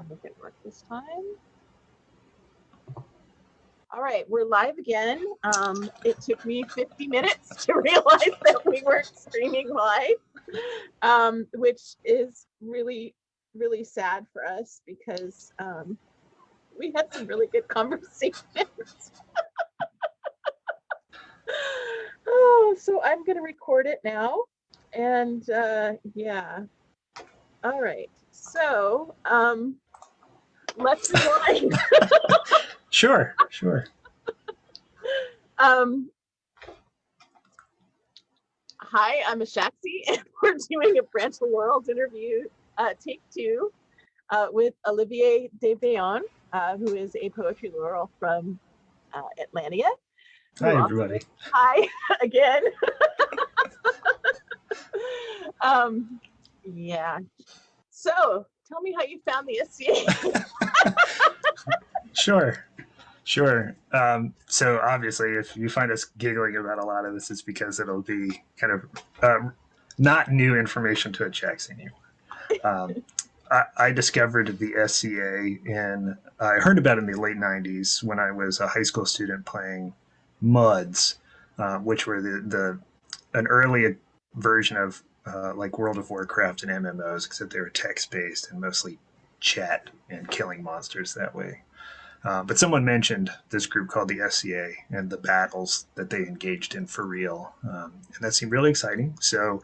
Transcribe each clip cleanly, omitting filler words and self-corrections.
make it work this time. All right, we're live again. It took me 50 minutes to realize that we weren't streaming live, which is really, really sad for us because we had some really good conversations. Oh, so I'm going to record it now. And yeah. All right. So let's rewind. Sure. Hi, I'm Ashaxi, and we're doing a Branch Laurels interview, take two, with Olivier de Bayon, who is a poetry laurel from Atlantia. Hi, everybody. Hi again. Yeah. So, tell me how you found the SCA. Sure. So obviously, if you find us giggling about a lot of this, it's because it'll be kind of not new information to a Jackson anymore. I discovered the SCA I heard about it in the late 90s when I was a high school student playing MUDs, which were an early version of like World of Warcraft and MMOs, except they were text-based and mostly chat and killing monsters that way. But someone mentioned this group called the SCA and the battles that they engaged in for real. And that seemed really exciting. So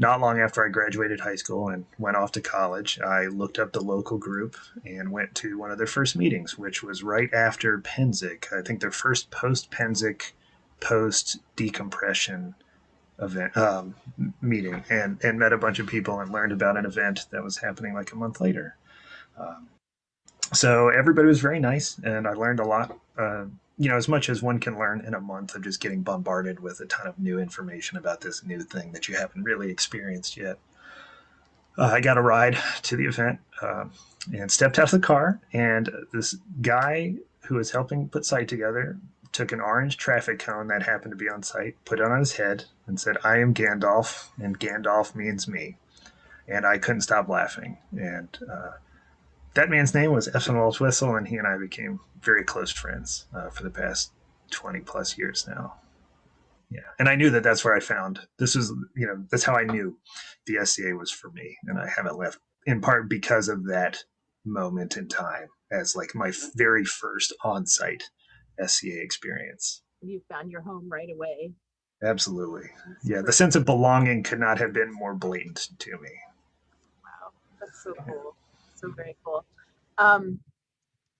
not long after I graduated high school and went off to college, I looked up the local group and went to one of their first meetings, which was right after Pennsic. I think their first post-Pennsic, post-decompression event meeting, and met a bunch of people and learned about an event that was happening like a month later. So everybody was very nice, and I learned a lot. As much as one can learn in a month of just getting bombarded with a ton of new information about this new thing that you haven't really experienced yet. I got a ride to the event and stepped out of the car, and this guy who was helping put site together took an orange traffic cone that happened to be on site, put it on his head, and said, "I am Gandalf, and Gandalf means me." And I couldn't stop laughing. And that man's name was Ethelwald Whistle, and he and I became very close friends for the past 20 plus years now. Yeah. And I knew that that's where I found this was, that's how I knew the SCA was for me. And I haven't left in part because of that moment in time as like my very first on-site SCA experience. You found your home right away. Absolutely. Yeah. The sense of belonging could not have been more blatant to me. Wow. That's so cool. So very cool.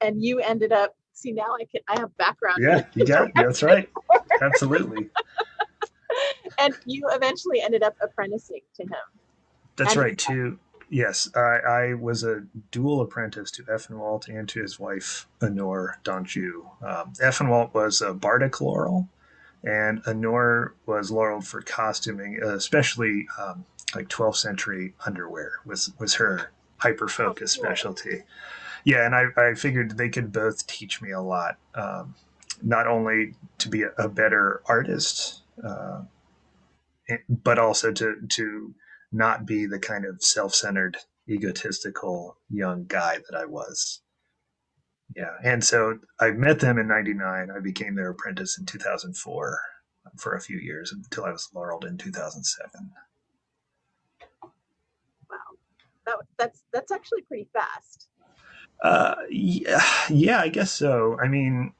And you ended up, see, now I have background. Yeah, you got it. That's right. Absolutely. And you eventually ended up apprenticing to him. That's right, too. Yes, I was a dual apprentice to Effenwalt and to his wife, Honor Donju. Effenwalt was a bardic laurel, and Honor was laureled for costuming, especially like 12th century underwear was her hyper-focused specialty. Yeah, and I figured they could both teach me a lot, not only to be a better artist, but also to not be the kind of self-centered, egotistical young guy that I was. Yeah, and so I met them in '99. I became their apprentice in 2004 for a few years until I was laureled in 2007. Wow, that's actually pretty fast. Yeah, I guess so. I mean,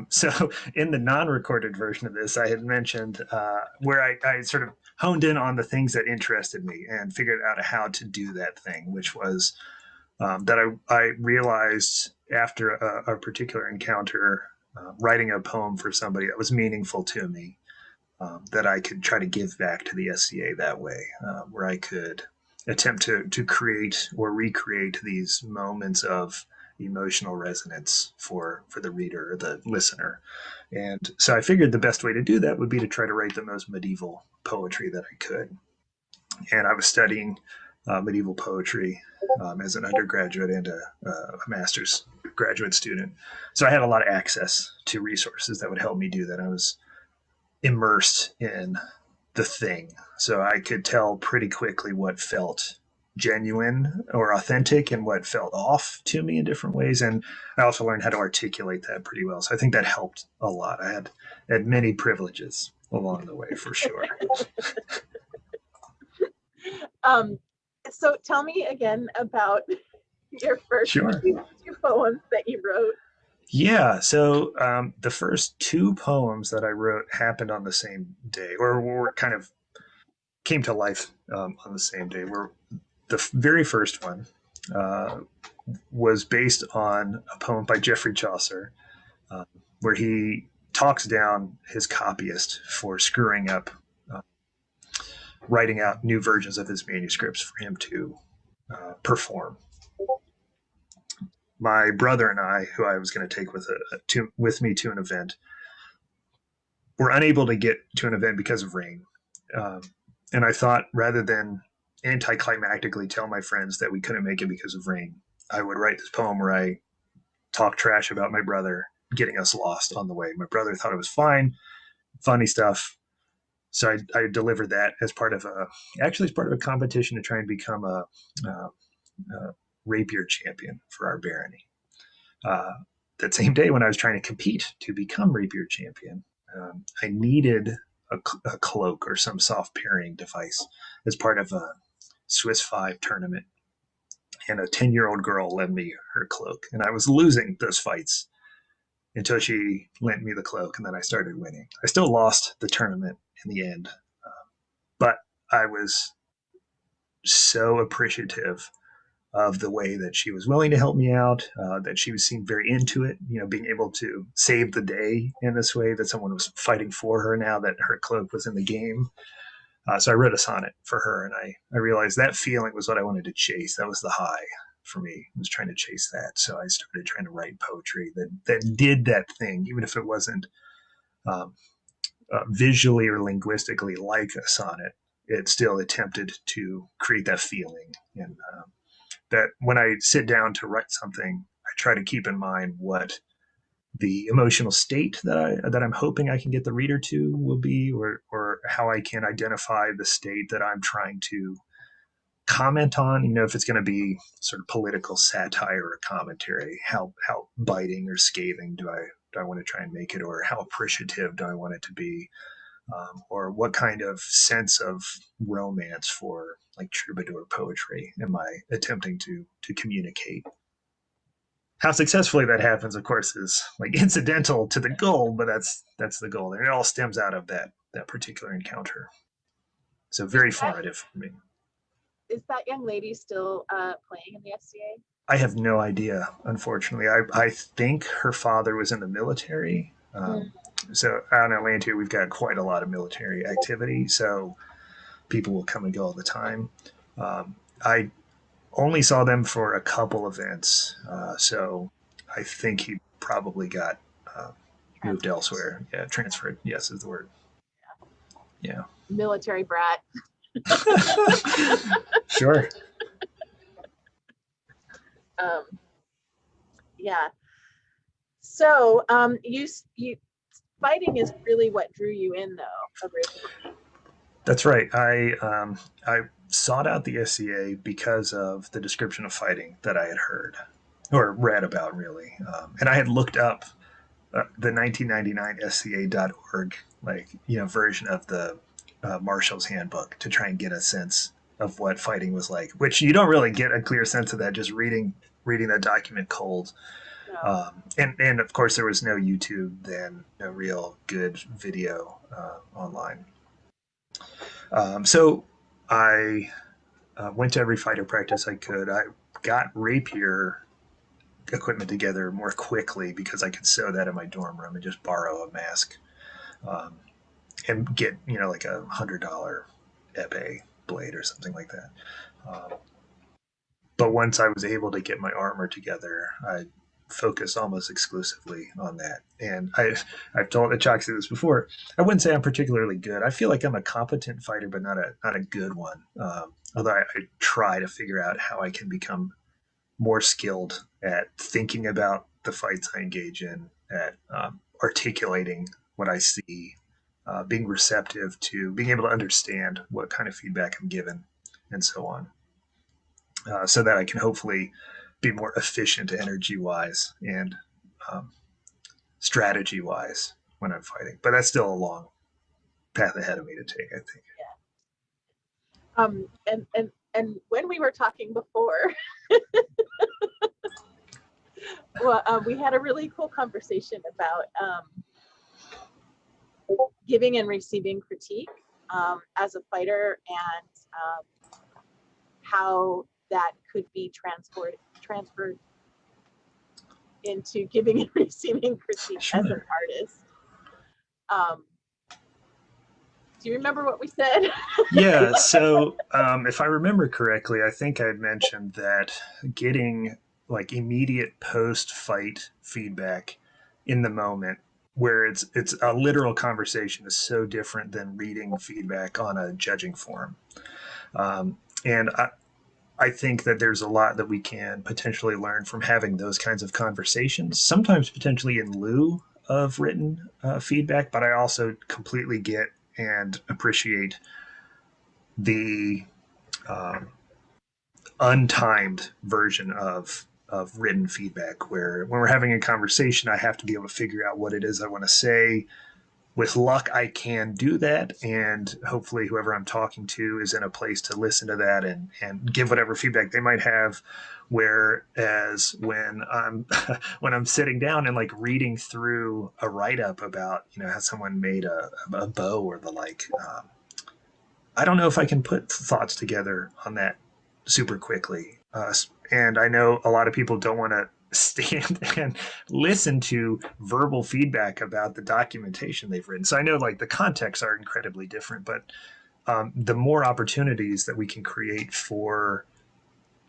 so in the non-recorded version of this, I had mentioned where I sort of honed in on the things that interested me and figured out how to do that thing, which was that I realized after a particular encounter, writing a poem for somebody that was meaningful to me, that I could try to give back to the SCA that way, where I could attempt to create or recreate these moments of emotional resonance for the reader or the listener. And so I figured the best way to do that would be to try to write the most medieval poetry that I could. And I was studying medieval poetry as an undergraduate and a master's graduate student. So I had a lot of access to resources that would help me do that. I was immersed in the thing. So I could tell pretty quickly what felt genuine or authentic and what felt off to me in different ways. And I also learned how to articulate that pretty well. So I think that helped a lot. I had many privileges along the way for sure. Um, so tell me again about your first Sure. two poems that you wrote. Yeah. So the first two poems that I wrote happened on the same day, or were kind of came to life on the same day. Were the very first one uh, was based on a poem by Geoffrey Chaucer, uh, where he talks down his copyist for screwing up, uh, writing out new versions of his manuscripts for him to perform. My brother and I, who I was going to take with me to an event, were unable to get to an event because of rain. Um, and I thought rather than anticlimactically tell my friends that we couldn't make it because of rain, I would write this poem where I talk trash about my brother getting us lost on the way. My brother thought it was fine, funny stuff. So I delivered that as part of a competition to try and become a rapier champion for our barony. Uh, that same day when I was trying to compete to become rapier champion, I needed a cloak or some soft parrying device as part of a Swiss 5 tournament. And a 10-year-old girl lent me her cloak. And I was losing those fights until she lent me the cloak, and then I started winning. I still lost the tournament in the end, but I was so appreciative of the way that she was willing to help me out, that she seemed very into it, being able to save the day in this way, that someone was fighting for her now that her cloak was in the game. So I wrote a sonnet for her, and I realized that feeling was what I wanted to chase. That was the high for me, was trying to chase that. So I started trying to write poetry that did that thing, even if it wasn't um, visually or linguistically like a sonnet. It still attempted to create that feeling. And that when I sit down to write something, I try to keep in mind what the emotional state that I'm hoping I can get the reader to will be, or how I can identify the state that I'm trying to comment on. If it's going to be sort of political satire or commentary, how biting or scathing do I want to try and make it, or how appreciative do I want it to be, or what kind of sense of romance for like troubadour poetry am I attempting to communicate. How successfully that happens, of course, is like incidental to the goal, but that's the goal, and it all stems out of that particular encounter. So Is very that formative for me. is that young lady still playing in the SCA? I have no idea, unfortunately. I think her father was in the military. Mm. So out in Atlanta, we've got quite a lot of military activity. So people will come and go all the time. I only saw them for a couple events. So I think he probably got moved elsewhere. Yeah, transferred. Yes, is the word. Yeah. Military brat. Sure. Um, yeah. So you fighting is really what drew you in, though, originally. That's right. I sought out the SCA because of the description of fighting that I had heard or read about, really, and I had looked up the 1999 SCA.org version of the Marshall's Handbook to try and get a sense of what fighting was like, which you don't really get a clear sense of that just reading that document cold. No. And of course there was no YouTube then, no real good video online. So I went to every fighter practice I could. I got rapier equipment together more quickly because I could sew that in my dorm room and just borrow a mask, um, and get like $100 epee blade or something like that. But once I was able to get my armor together, I focused almost exclusively on that. And I've told Achaxi this before. I wouldn't say I'm particularly good. I feel like I'm a competent fighter, but not a good one. Although I try to figure out how I can become more skilled at thinking about the fights I engage in, at articulating what I see, being receptive to being able to understand what kind of feedback I'm given, and so on. so that I can hopefully be more efficient energy wise and um, strategy wise when I'm fighting. But that's still a long path ahead of me to take, I think. And when we were talking before, well, we had a really cool conversation about giving and receiving critique as a fighter, and how that could be transferred into giving and receiving critique as an Sure. artist. Um, do you remember what we said? Yeah. So, if I remember correctly, I think I had mentioned that getting like immediate post fight feedback in the moment, where it's a literal conversation, is so different than reading feedback on a judging forum. And I think that there's a lot that we can potentially learn from having those kinds of conversations, sometimes potentially in lieu of written feedback. But I also completely get and appreciate the um, untimed version of written feedback, where when we're having a conversation, I have to be able to figure out what it is I want to say. With luck, I can do that, and hopefully, whoever I'm talking to is in a place to listen to that and give whatever feedback they might have. Whereas when I'm when I'm sitting down and like reading through a write up about how someone made a bow or the like, I don't know if I can put thoughts together on that super quickly. And I know a lot of people don't want to stand and listen to verbal feedback about the documentation they've written. So I know like the contexts are incredibly different, but the more opportunities that we can create for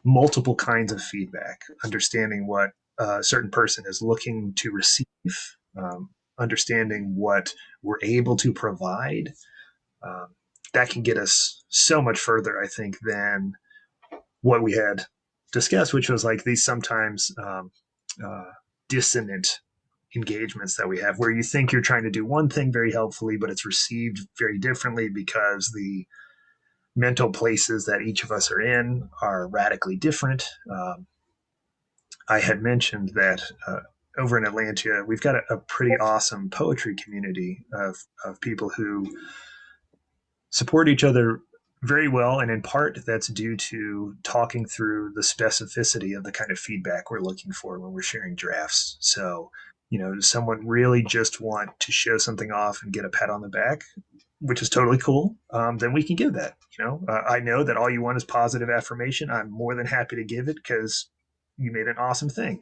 multiple kinds of feedback, understanding what a certain person is looking to receive, understanding what we're able to provide, um, that can get us so much further, I think, than what we had discussed, which was like these sometimes uh, dissonant engagements that we have, where you think you're trying to do one thing very helpfully, but it's received very differently because the mental places that each of us are in are radically different. I had mentioned that over in Atlanta, we've got a pretty awesome poetry community of people who support each other very well. And in part, that's due to talking through the specificity of the kind of feedback we're looking for when we're sharing drafts. So, does someone really just want to show something off and get a pat on the back, which is totally cool, then we can give that. I know that all you want is positive affirmation. I'm more than happy to give it because you made an awesome thing,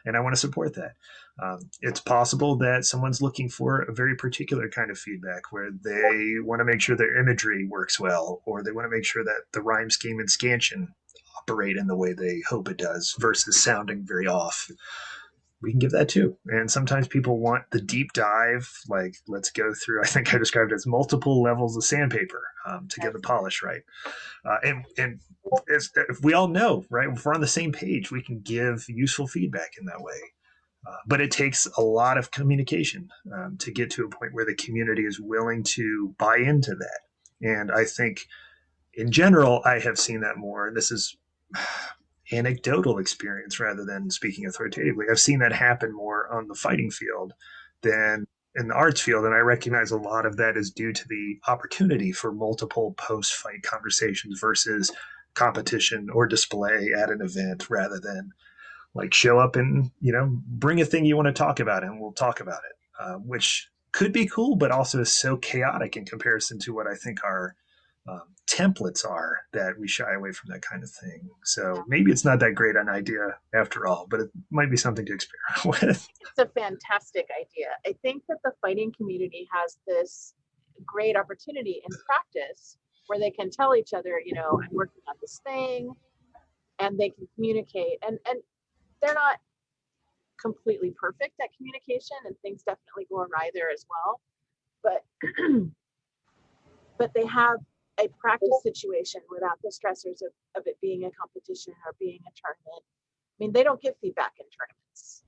and I want to support that. It's possible that someone's looking for a very particular kind of feedback where they want to make sure their imagery works well, or they want to make sure that the rhyme scheme and scansion operate in the way they hope it does versus sounding very off. We can give that too. And sometimes people want the deep dive, like let's go through, I think I described it as multiple levels of sandpaper to get the polish right. And if we all know, right, if we're on the same page, we can give useful feedback in that way. But it takes a lot of communication to get to a point where the community is willing to buy into that. And I think in general, I have seen that more. And this is anecdotal experience rather than speaking authoritatively. I've seen that happen more on the fighting field than in the arts field. And I recognize a lot of that is due to the opportunity for multiple post fight conversations versus competition or display at an event rather than like show up and bring a thing you want to talk about and we'll talk about it, which could be cool but also is so chaotic in comparison to what I think our templates are, that we shy away from that kind of thing. So maybe it's not that great an idea after all, but it might be something to experiment with. It's a fantastic idea. I think that the fighting community has this great opportunity in practice where they can tell each other, I'm working on this thing, and they can communicate. And they're not completely perfect at communication, and things definitely go awry there as well. But but they have a practice situation without the stressors of it being a competition or being a tournament. I mean, they don't give feedback in tournaments.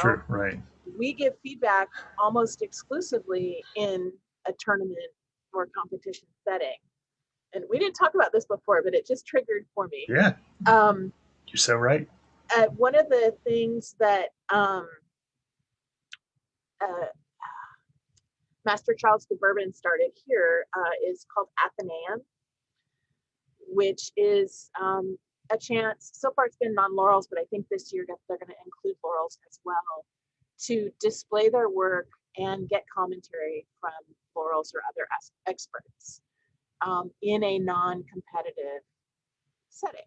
True, right. We give feedback almost exclusively in a tournament or competition setting. and we didn't talk about this before, but it just triggered for me. Yeah, Um, you're so right. one of the things that uh, Master Charles de Bourbon started here is called Athenaeum, which is a chance. So far, it's been non-laurels, but I think this year they're going to include laurels as well, to display their work and get commentary from laurels or other experts in a non-competitive setting.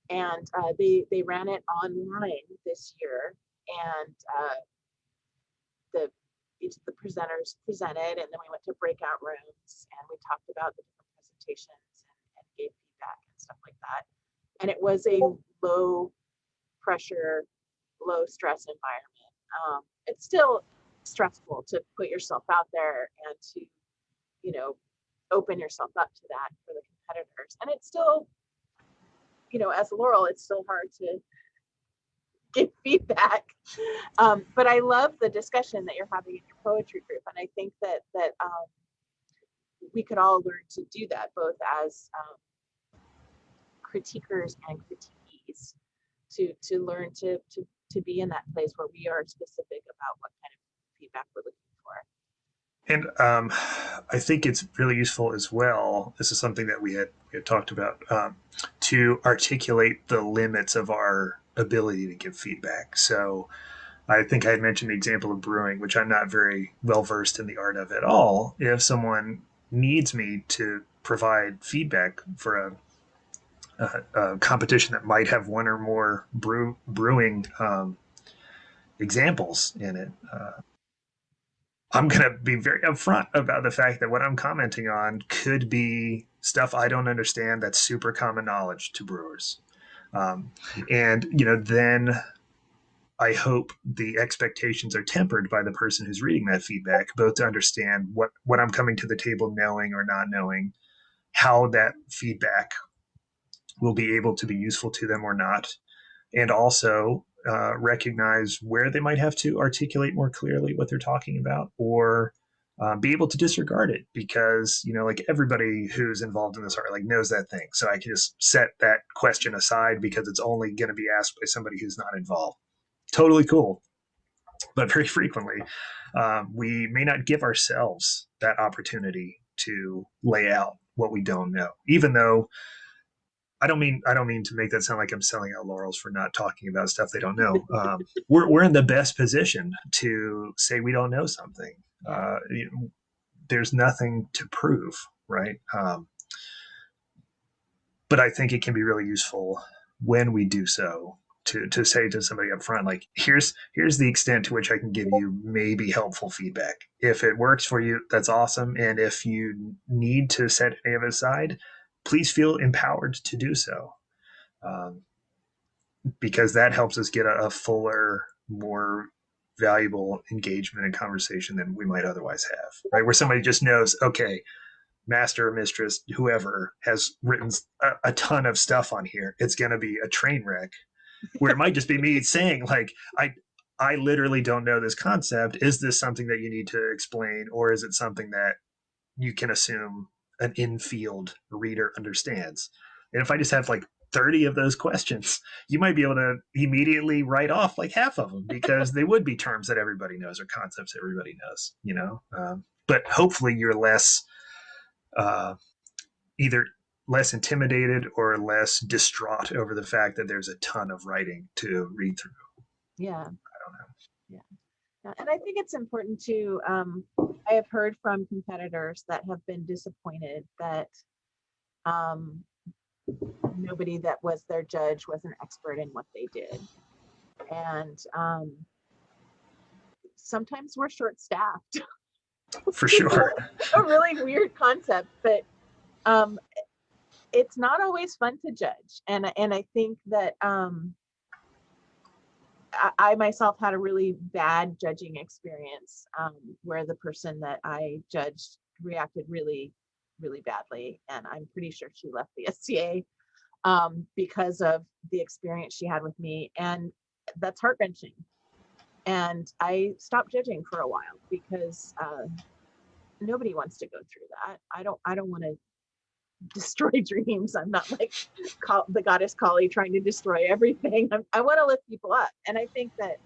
And they ran it online this year, and each of the presenters presented, and then we went to breakout rooms and we talked about the different presentations and gave feedback and stuff like that. And it was a low pressure, low stress environment. It's still stressful to put yourself out there and to, open yourself up to that for the competitors. And it's still, as a Laurel, it's still hard to give feedback. But I love the discussion that you're having in your poetry group. And I think that we could all learn to do that, both as critiquers and critiquees, to learn to be in that place where we are specific about what kind of feedback we're looking for. And I think it's really useful as well. This is something that we had talked about, to articulate the limits of our ability to give feedback. So I think I had mentioned the example of brewing, which I'm not very well versed in the art of at all. If someone needs me to provide feedback for a competition that might have one or more brewing examples in it, I'm going to be very upfront about the fact that what I'm commenting on could be stuff I don't understand that's super common knowledge to brewers. And, then I hope the expectations are tempered by the person who's reading that feedback, both to understand what I'm coming to the table knowing or not knowing, how that feedback will be able to be useful to them or not, and also recognize where they might have to articulate more clearly what they're talking about, or be able to disregard it because like everybody who's involved in this art knows that thing, so I can just set that question aside because it's only going to be asked by somebody who's not involved. Totally cool. But very frequently we may not give ourselves that opportunity to lay out what we don't know, even though I don't mean to make that sound like I'm selling out laurels for not talking about stuff they don't know. We're in the best position to say we don't know something. There's nothing to prove, right? But I think it can be really useful when we do so to say to somebody up front, like, here's the extent to which I can give you maybe helpful feedback. If it works for you, that's awesome. And if you need to set any of it aside, please feel empowered to do so, because that helps us get a fuller, more valuable engagement and conversation than we might otherwise have, right? Where somebody just knows, okay, master or mistress, whoever has written a ton of stuff on here, it's going to be a train wreck. Where it might just be me saying, like, I literally don't know this concept. Is this something that you need to explain, or is it something that you can assume an in-field reader understands? And if I just have like 30 of those questions, you might be able to immediately write off like half of them because they would be terms that everybody knows or concepts everybody knows, but hopefully you're less either less intimidated or less distraught over the fact that there's a ton of writing to read through. Yeah. I don't know. Yeah. And I think it's important to, I have heard from competitors that have been disappointed that nobody that was their judge was an expert in what they did. And sometimes we're short-staffed. For sure. A really weird concept, but it's not always fun to judge. And I think that I myself had a really bad judging experience where the person that I judged reacted really, really badly. And I'm pretty sure she left the SCA because of the experience she had with me. And that's heart-wrenching. And I stopped judging for a while because nobody wants to go through that. I don't want to destroy dreams. I'm not like the goddess Kali trying to destroy everything. I want to lift people up. And I think that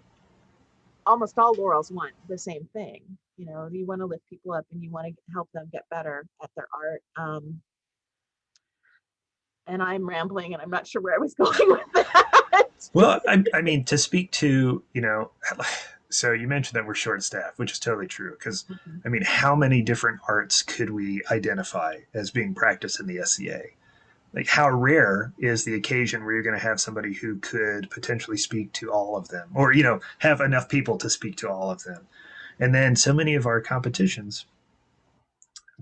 almost all laurels want the same thing. You know, you want to lift people up and you want to help them get better at their art. And I'm rambling and I'm not sure where I was going with that. Well, I mean, to speak to, so you mentioned that we're short staffed, which is totally true. Because, I mean, how many different arts could we identify as being practiced in the SCA? Like, how rare is the occasion where you're going to have somebody who could potentially speak to all of them, or, have enough people to speak to all of them? And then so many of our competitions,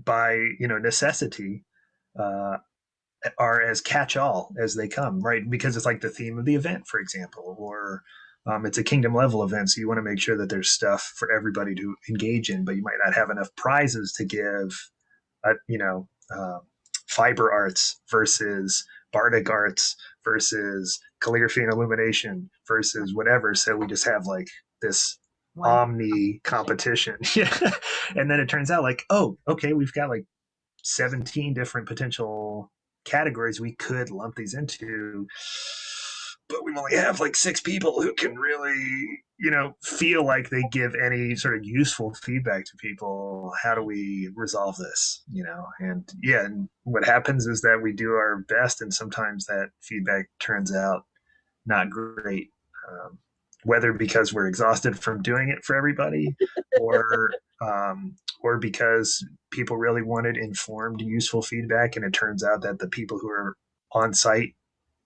by, necessity, uh, are as catch-all as they come, right? Because it's like the theme of the event, for example, or it's a kingdom level event, so you want to make sure that there's stuff for everybody to engage in, but you might not have enough prizes to give, uh, you know, uh, fiber arts versus bardic arts versus calligraphy and illumination versus whatever. So we just have like this One omni competition. Yeah. And then it turns out like, oh, okay, we've got like 17 different potential categories we could lump these into, but we only have like 6 people who can really, feel like they give any sort of useful feedback to people. How do we resolve this? And yeah, and what happens is that we do our best, and sometimes that feedback turns out not great. Um, whether because we're exhausted from doing it for everybody, or or because people really wanted informed, useful feedback, and it turns out that the people who are on site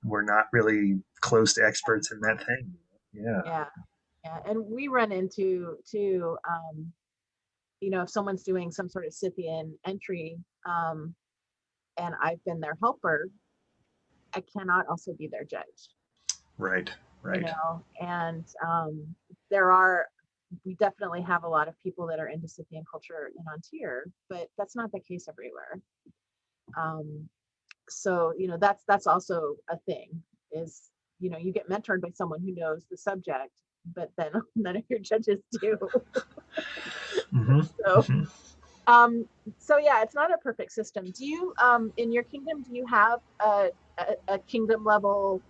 were not really close to experts in that thing. Yeah. yeah, yeah. And we run into too, if someone's doing some sort of Scythian entry, and I've been their helper, I cannot also be their judge. Right. Right. And there are, we definitely have a lot of people that are into Scythian culture in Ontir, but that's not the case everywhere. So that's also a thing, is you get mentored by someone who knows the subject, but then none of your judges do. Mm-hmm. So Mm-hmm. so yeah, it's not a perfect system. Do you in your kingdom, do you have a kingdom level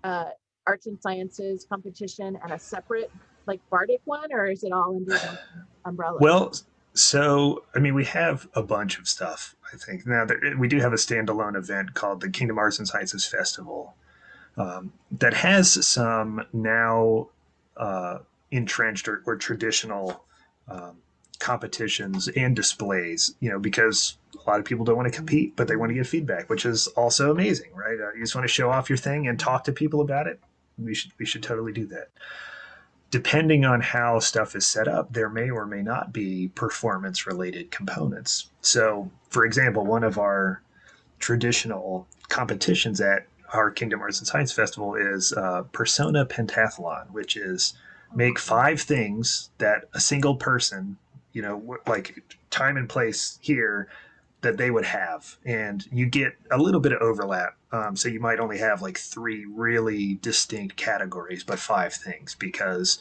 arts and sciences competition and a separate like bardic one, or is it all under one umbrella? Well, so I mean, we have a bunch of stuff. I think now that we do have a standalone event called the Kingdom Arts and Sciences Festival, that has some now entrenched or traditional um, competitions and displays. Because a lot of people don't want to compete, but they want to give feedback, which is also amazing, right? You just want to show off your thing and talk to people about it. We should totally do that. Depending on how stuff is set up, there may or may not be performance related components. So, for example, one of our traditional competitions at our Kingdom Arts and Science Festival is Persona Pentathlon, which is make 5 things that a single person, like time and place here, that they would have. And you get a little bit of overlap. So you might only have like 3 really distinct categories, but 5 things, because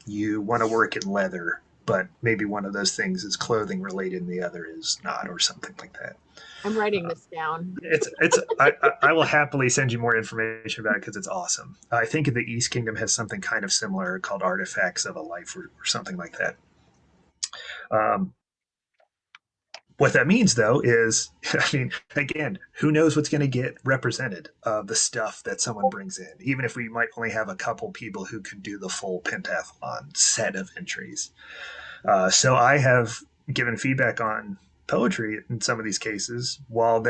you want to work in leather, but maybe one of those things is clothing related and the other is not, or something like that. I'm writing this down. I will happily send you more information about it because it's awesome. I think the East Kingdom has something kind of similar called Artifacts of a Life, or something like that. Um, what that means, though, is, I mean, again, who knows what's going to get represented of the stuff that someone brings in, even if we might only have a couple people who could do the full pentathlon set of entries. So I have given feedback on poetry in some of these cases. While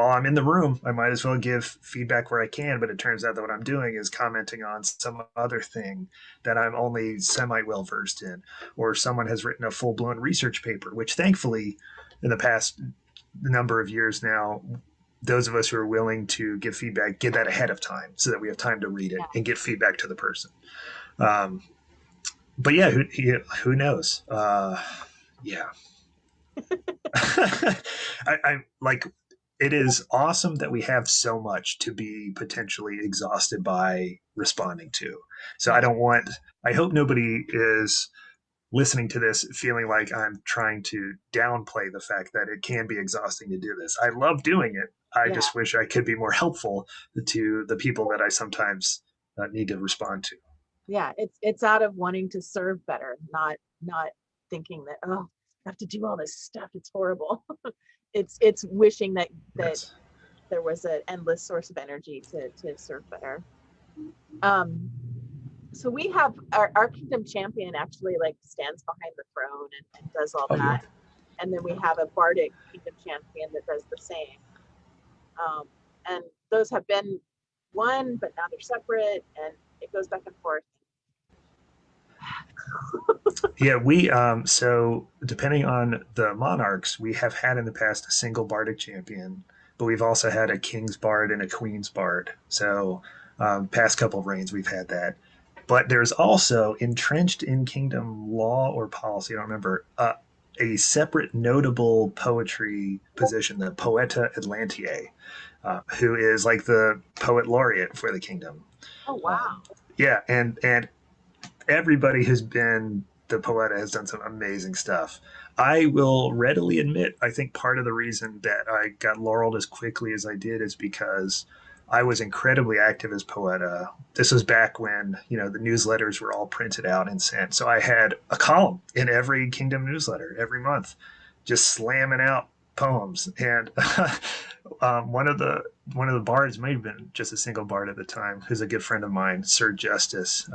I'm in the room, I might as well give feedback where I can. But it turns out that what I'm doing is commenting on some other thing that I'm only semi well versed in, or someone has written a full blown research paper, which thankfully, in the past number of years now, those of us who are willing to give feedback get that ahead of time so that we have time to read it and give feedback to the person. But yeah, who knows? Yeah. I like, it is awesome that we have so much to be potentially exhausted by responding to. So I hope nobody is listening to this feeling like I'm trying to downplay the fact that it can be exhausting to do this. I love doing it. I Yeah. just wish I could be more helpful to the people that I sometimes need to respond to. Yeah, it's out of wanting to serve better, not thinking that, oh, I have to do all this stuff. It's horrible. It's wishing that Yes. there was an endless source of energy to serve better. Um, so we have our kingdom champion actually like stands behind the throne and does all Oh, yeah. that. And then we have a bardic kingdom champion that does the same. And those have been one, but now they're separate, and it goes back and forth. Yeah, so depending on the monarchs, we have had in the past a single bardic champion, but we've also had a king's bard and a queen's bard. So, past couple of reigns, we've had that. But there's also entrenched in kingdom law or policy, I don't remember, a separate notable poetry position, the Poeta Atlantiae, who is like the poet laureate for the kingdom. Oh wow. Um, yeah, and everybody who's been the Poeta has done some amazing stuff. I will readily admit, I think part of the reason that I got laureled as quickly as I did is because I was incredibly active as Poeta. This was back when, the newsletters were all printed out and sent. So I had a column in every Kingdom newsletter every month, just slamming out poems. And one of the bards may have been just a single bard at the time, who's a good friend of mine, Sir Justice,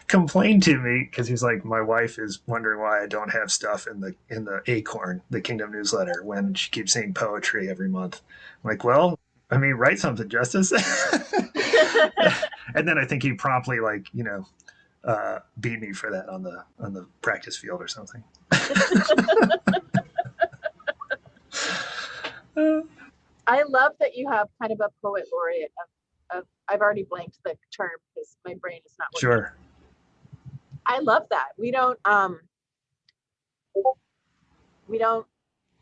complained to me because he's like, my wife is wondering why I don't have stuff in the Acorn, the Kingdom newsletter, when she keeps saying poetry every month. I'm like, well, I mean, write something, Justice. And then I think he promptly beat me for that on the practice field or something. I love that you have kind of a poet laureate of I've already blanked the term because my brain is not working. Sure. I love that. We don't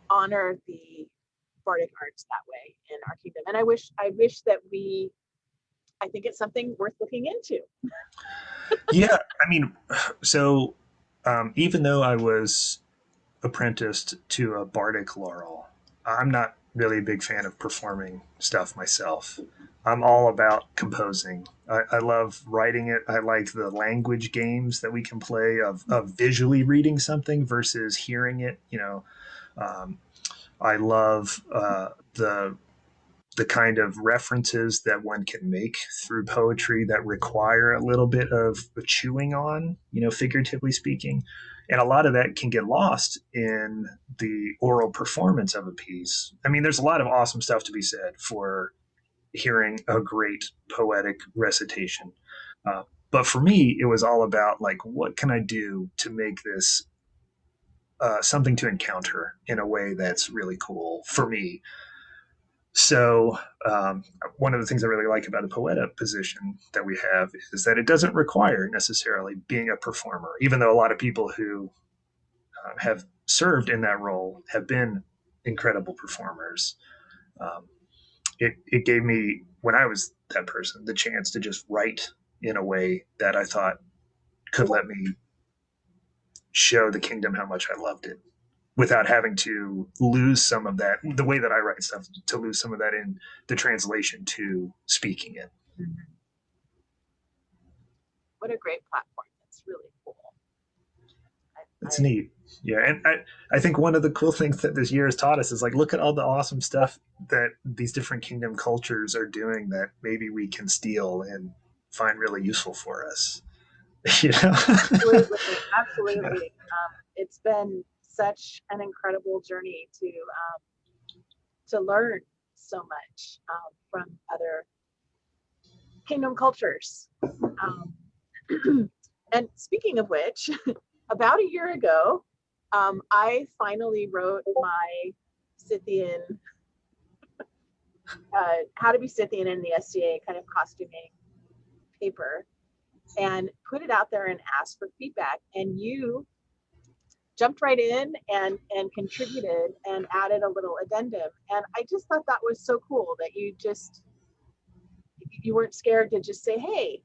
honor the bardic arts that way in our kingdom. And I wish that I think it's something worth looking into. Yeah, I mean, so even though I was apprenticed to a bardic laurel, I'm not really a big fan of performing stuff myself. I'm all about composing. I love writing it. I like the language games that we can play of visually reading something versus hearing it. Um, I love the kind of references that one can make through poetry that require a little bit of chewing on, figuratively speaking. And a lot of that can get lost in the oral performance of a piece. I mean, there's a lot of awesome stuff to be said for hearing a great poetic recitation. But for me, it was all about like, what can I do to make this something to encounter in a way that's really cool for me. So, one of the things I really like about the Poeta position that we have is that it doesn't require necessarily being a performer, even though a lot of people who have served in that role have been incredible performers. Um, it gave me, when I was that person, the chance to just write in a way that I thought could let me show the kingdom how much I loved it without having to lose some of that, the way that I write stuff, to lose some of that in the translation to speaking it. What a great platform. That's really cool. It's neat. Yeah. And I think one of the cool things that this year has taught us is like, look at all the awesome stuff that these different kingdom cultures are doing that maybe we can steal and find really useful for us. Absolutely. Yeah. It's been such an incredible journey to learn so much from other kingdom cultures. And speaking of which, about a year ago, I finally wrote my Scythian, how to be Scythian in the SCA kind of costuming paper, and put it out there and asked for feedback. And you jumped right in and contributed and added a little addendum. And I just thought that was so cool that you weren't scared to just say, hey,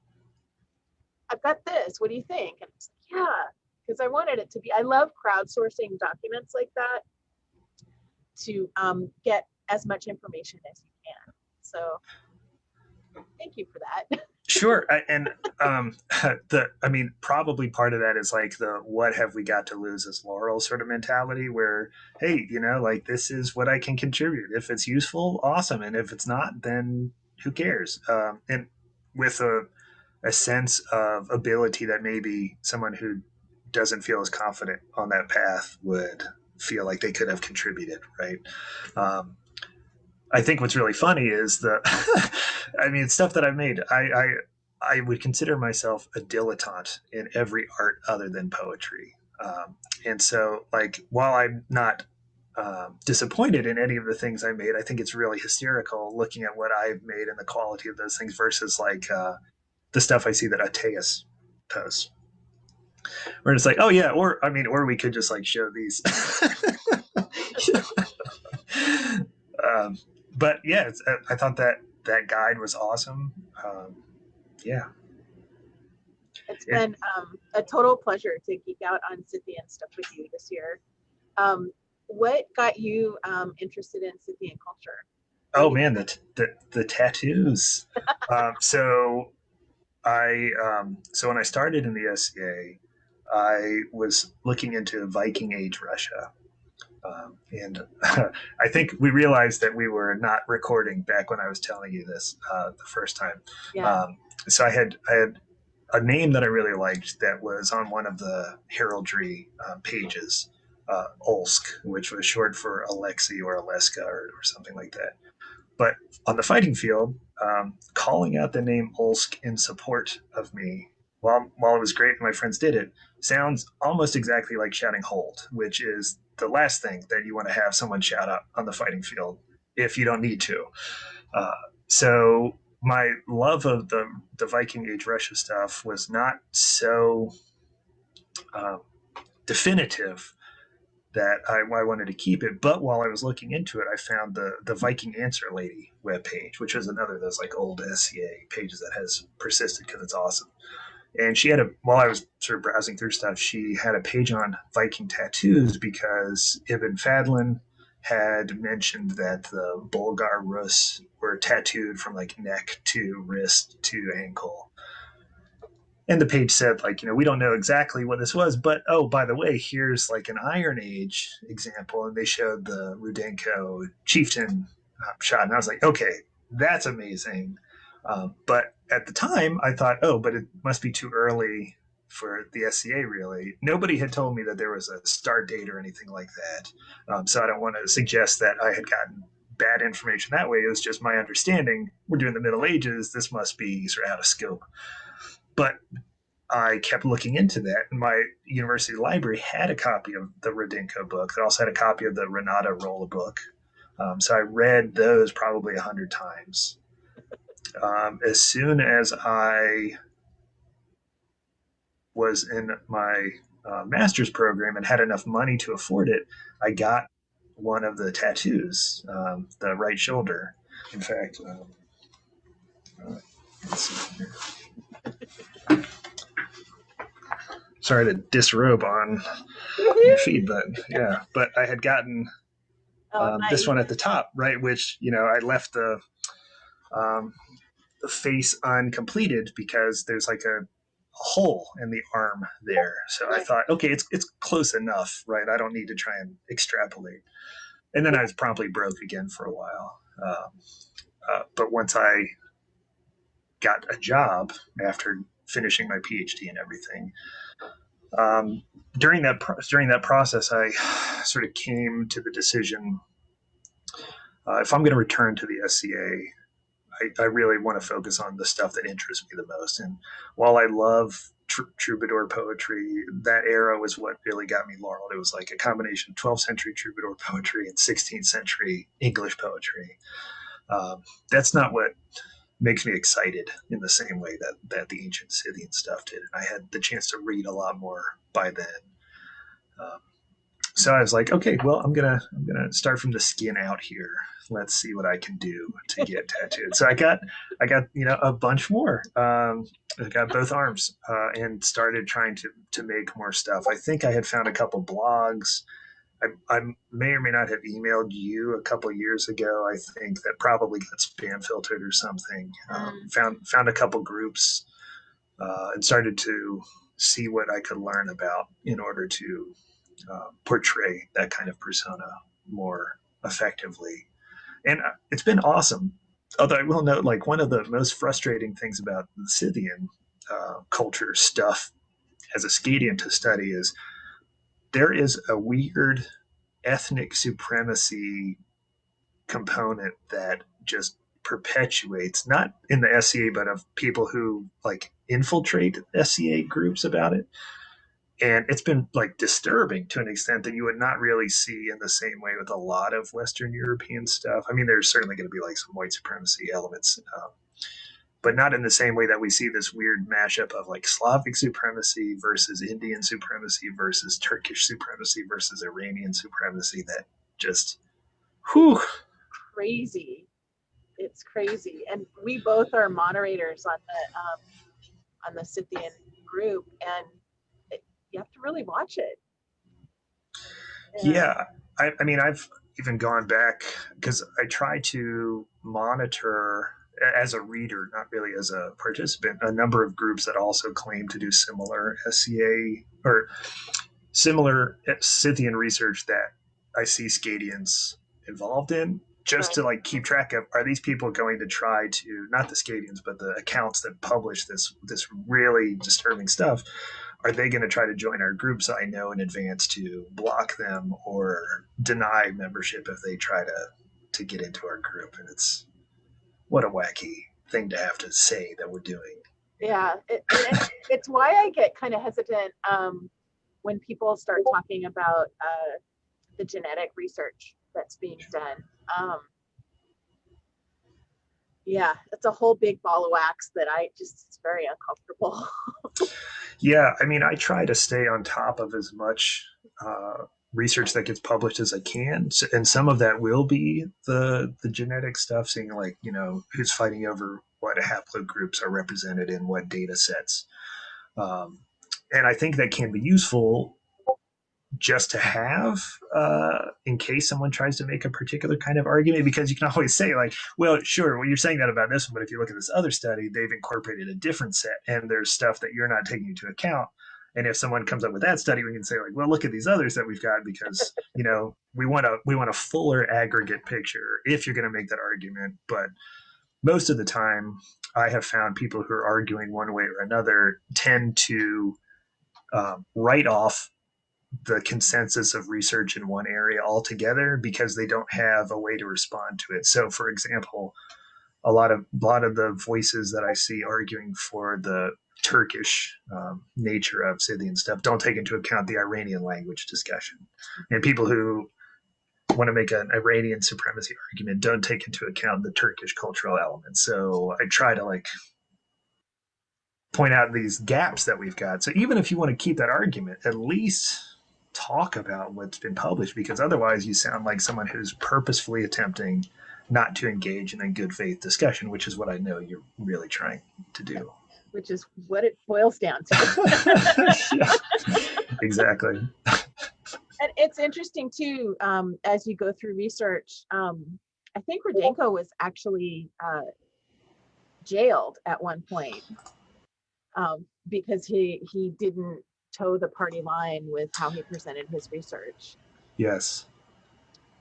I've got this. What do you think? And it's like, yeah, because I wanted it to be, I love crowdsourcing documents like that to get as much information as you can. So thank you for that. Sure. And I mean, probably part of that is like the what have we got to lose as Laurel sort of mentality where, hey, like this is what I can contribute. If it's useful, awesome. And if it's not, then who cares? And with a sense of ability that maybe someone who doesn't feel as confident on that path would feel like they could have contributed, right? Um, I think what's really funny is the, I mean, stuff that I've made. I would consider myself a dilettante in every art other than poetry, and so like while I'm not disappointed in any of the things I made, I think it's really hysterical looking at what I've made and the quality of those things versus like the stuff I see that Ateus posts. Where it's like, oh yeah, or I mean, or we could just like show these. um, but yeah, I thought that guide was awesome. Yeah, It's been a total pleasure to geek out on Scythian stuff with you this year. What got you interested in Scythian culture? oh man, the tattoos. So so when I started in the SCA, I was looking into Viking Age Russia. And I think we realized that we were not recording back when I was telling you this the first time. Yeah. So I had a name that I really liked that was on one of the heraldry pages, Olsk, which was short for Alexei or Aleska or something like that. But on the fighting field, calling out the name Olsk in support of me, while it was great and my friends did it, sounds almost exactly like shouting hold, which is the last thing that you want to have someone shout out on the fighting field if you don't need to. Uh, so my love of the Viking Age Russia stuff was not so uh, definitive that I wanted to keep it. But while I was looking into it, I found the Viking Answer Lady webpage, which is another of those like old SCA pages that has persisted because it's awesome. And she had while I was sort of browsing through stuff, she had a page on Viking tattoos because Ibn Fadlan had mentioned that the Bulgar Rus were tattooed from like neck to wrist to ankle. And the page said like, we don't know exactly what this was, but oh, by the way, here's like an Iron Age example, and they showed the Rudenko chieftain shot, and I was like, okay, that's amazing. But at the time, I thought, oh, but it must be too early for the SCA. Really, nobody had told me that there was a start date or anything like that, so I don't want to suggest that I had gotten bad information that way. It was just my understanding. We're doing the Middle Ages. This must be sort of out of scope. But I kept looking into that, and my university library had a copy of the Rudenko book. They also had a copy of the Renata Rolla book. So I read those probably 100 times. As soon as I was in my master's program and had enough money to afford it, I got one of the tattoos, the right shoulder. In fact, let's see here. Sorry to disrobe on your feed, but yeah, but I had gotten Nice. this one at the top, right? Which I left the face uncompleted because there's like a hole in the arm there. So I thought, okay, it's close enough, right? I don't need to try and extrapolate. And then I was promptly broke again for a while. But once I got a job after finishing my PhD and everything, during that process, I sort of came to the decision: if I'm going to return to the SCA, I really want to focus on the stuff that interests me the most. And while I love troubadour poetry, that era was what really got me laureled. It was like a combination of 12th century troubadour poetry and 16th century English poetry. That's not what makes me excited in the same way that the ancient Scythian stuff did. And I had the chance to read a lot more by then. So I was like, okay, well, I'm gonna start from the skin out here. let's see what I can do to get tattooed. So I got a bunch more. I got both arms and started trying to make more stuff. I think I had found a couple blogs. I may or may not have emailed you a couple years ago. I think that probably got spam filtered or something. Found a couple groups and started to see what I could learn about in order to portray that kind of persona more effectively. And it's been awesome. Although I will note, like, one of the most frustrating things about the Scythian culture stuff as a Scadian to study is there is a weird ethnic supremacy component that just perpetuates, not in the SCA, but of people who like infiltrate SCA groups about it. And it's been like disturbing to an extent that you would not really see in the same way with a lot of Western European stuff. I mean, there's certainly going to be like some white supremacy elements, but not in the same way that we see this weird mashup of like Slavic supremacy versus Indian supremacy versus Turkish supremacy versus Iranian supremacy. That just, whew. Crazy. It's crazy. And we both are moderators on the Scythian group, and you have to really watch it. Yeah. I mean, I've even gone back because I try to monitor as a reader, not really as a participant, a number of groups that also claim to do similar SCA or similar Scythian research that I see Scadians involved in, just to like keep track of, are these people going to try to, not the Scadians, but the accounts that publish this really disturbing stuff, are they going to try to join our group so I know in advance to block them or deny membership if they try to get into our group? And it's, what a wacky thing to have to say that we're doing. Yeah, it's why I get kind of hesitant when people start talking about the genetic research that's being done. Yeah, it's a whole big ball of wax that it's very uncomfortable. Yeah, I mean, I try to stay on top of as much research that gets published as I can, and some of that will be the genetic stuff, seeing like who's fighting over what haplogroups are represented in what data sets, and I think that can be useful just to have in case someone tries to make a particular kind of argument, because you can always say like, well, sure, well, you're saying that about this one, but if you look at this other study, they've incorporated a different set and there's stuff that you're not taking into account. And if someone comes up with that study, we can say like, well, look at these others that we've got, because we want a fuller aggregate picture if you're going to make that argument. But most of the time I have found people who are arguing one way or another tend to write off the consensus of research in one area altogether because they don't have a way to respond to it. So, for example, a lot of the voices that I see arguing for the Turkish nature of Scythian stuff don't take into account the Iranian language discussion, and people who want to make an Iranian supremacy argument don't take into account the Turkish cultural element. So I try to like point out these gaps that we've got. So even if you want to keep that argument, at least talk about what's been published, because otherwise you sound like someone who's purposefully attempting not to engage in a good faith discussion, which is what I know you're really trying to do. Which is what it boils down to. Yeah, exactly. And it's interesting too, as you go through research, I think Rudenko was actually jailed at one point because he didn't toe the party line with how he presented his research. Yes,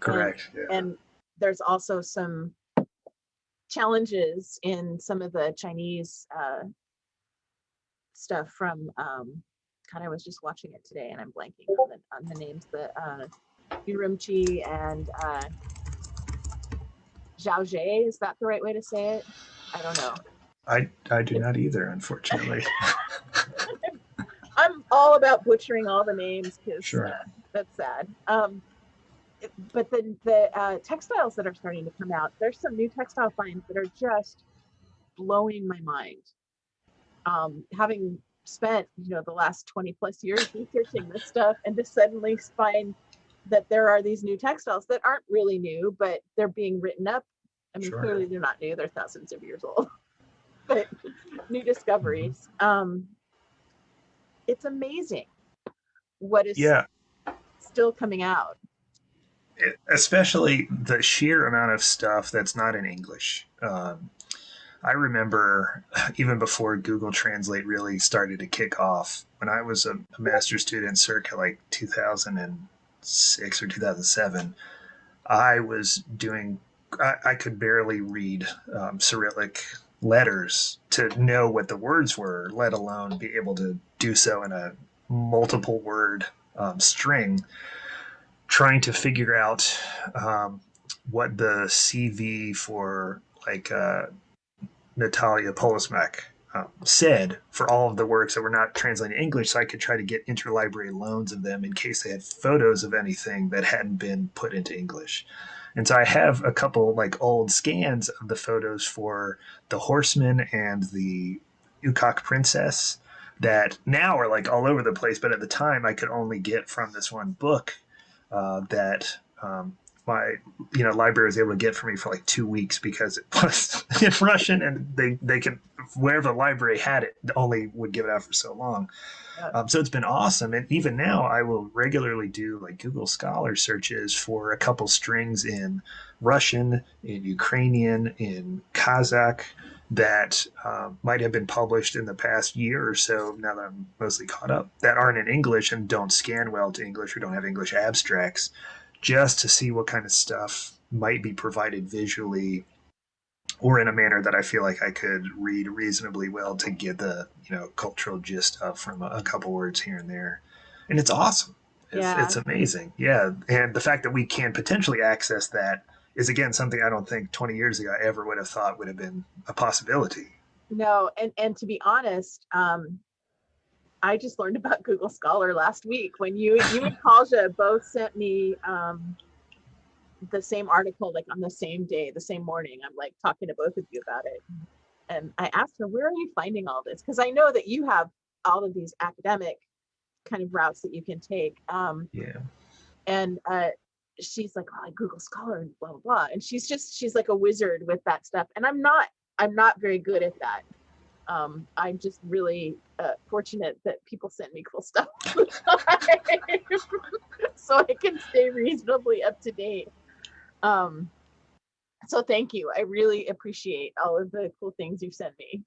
correct. And there's also some challenges in some of the Chinese stuff from I was just watching it today and I'm blanking on the names, but Urumqi and Zhao Zhe, is that the right way to say it? I don't know. I do not either, unfortunately. I'm all about butchering all the names because sure. That's sad. But the textiles that are starting to come out, there's some new textile finds that are just blowing my mind. Having spent the last 20 plus years researching this stuff, and to suddenly find that there are these new textiles that aren't really new, but they're being written up. I mean, Sure. clearly they're not new; they're thousands of years old, but new Mhm. discoveries. It's amazing what is Yeah, still coming out. especially the sheer amount of stuff that's not in English. I remember even before Google Translate really started to kick off, when I was a master's student circa like 2006 or 2007, I was doing, I could barely read Cyrillic letters to know what the words were, let alone be able to do so in a multiple word string, trying to figure out what the CV for like Natalia Polismak said for all of the works that were not translated in English, so I could try to get interlibrary loans of them in case they had photos of anything that hadn't been put into English. And so I have a couple like old scans of the photos for the Horseman and the Ukak Princess that now are like all over the place, but at the time I could only get from this one book that my library was able to get for me for like 2 weeks because it was in Russian and they could wherever the library had it only would give it out for so long. Uh, So it's been awesome, and even now I will regularly do like Google Scholar searches for a couple strings in Russian, in Ukrainian, in Kazakh that might have been published in the past year or so. Now that I'm mostly caught up, that aren't in English and don't scan well to English or don't have English abstracts, just to see what kind of stuff might be provided visually or in a manner that I feel like I could read reasonably well to get the cultural gist of from a couple words here and there, and it's awesome. It's yeah, amazing, yeah. And the fact that we can potentially access that is again something I don't think 20 years ago I ever would have thought would have been a possibility. no, and to be honest, I just learned about Google Scholar last week when you and Kalja both sent me the same article like on the same day, the same morning. I'm like talking to both of you about it. And I asked her, where are you finding all this? Because I know that you have all of these academic kind of routes that you can take. Yeah. And she's like, oh, I Google Scholar and blah, blah, blah. And she's like a wizard with that stuff. And I'm not very good at that. I'm just really fortunate that people send me cool stuff all the time so I can stay reasonably up to date. Um, so thank you. I really appreciate all of the cool things you sent me.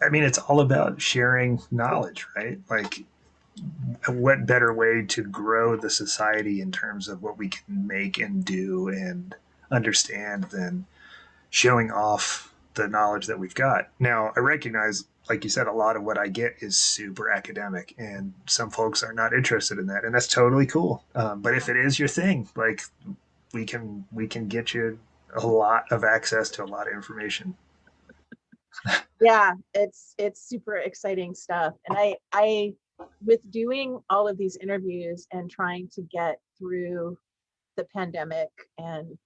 I mean, it's all about sharing knowledge, right? Like, what better way to grow the society in terms of what we can make and do and understand than showing off the knowledge that we've got. Now, I recognize, like you said, a lot of what I get is super academic, and some folks are not interested in that, and that's totally cool. But if it is your thing, like we can get you a lot of access to a lot of information. Yeah, it's super exciting stuff. And I with doing all of these interviews and trying to get through the pandemic and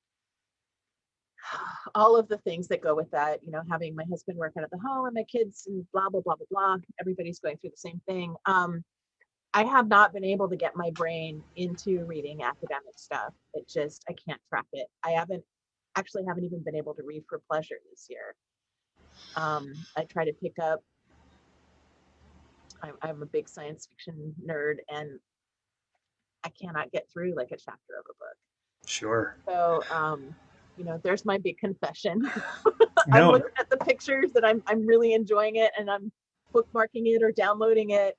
all of the things that go with that, having my husband work out of the home and my kids and blah blah blah blah blah. Everybody's going through the same thing. I have not been able to get my brain into reading academic stuff. It just I can't track it. I haven't even been able to read for pleasure this year. I try to pick up. I'm a big science fiction nerd, and I cannot get through like a chapter of a book. Sure. So, there's my big confession. I'm No, looking at the pictures and I'm really enjoying it, and I'm bookmarking it or downloading it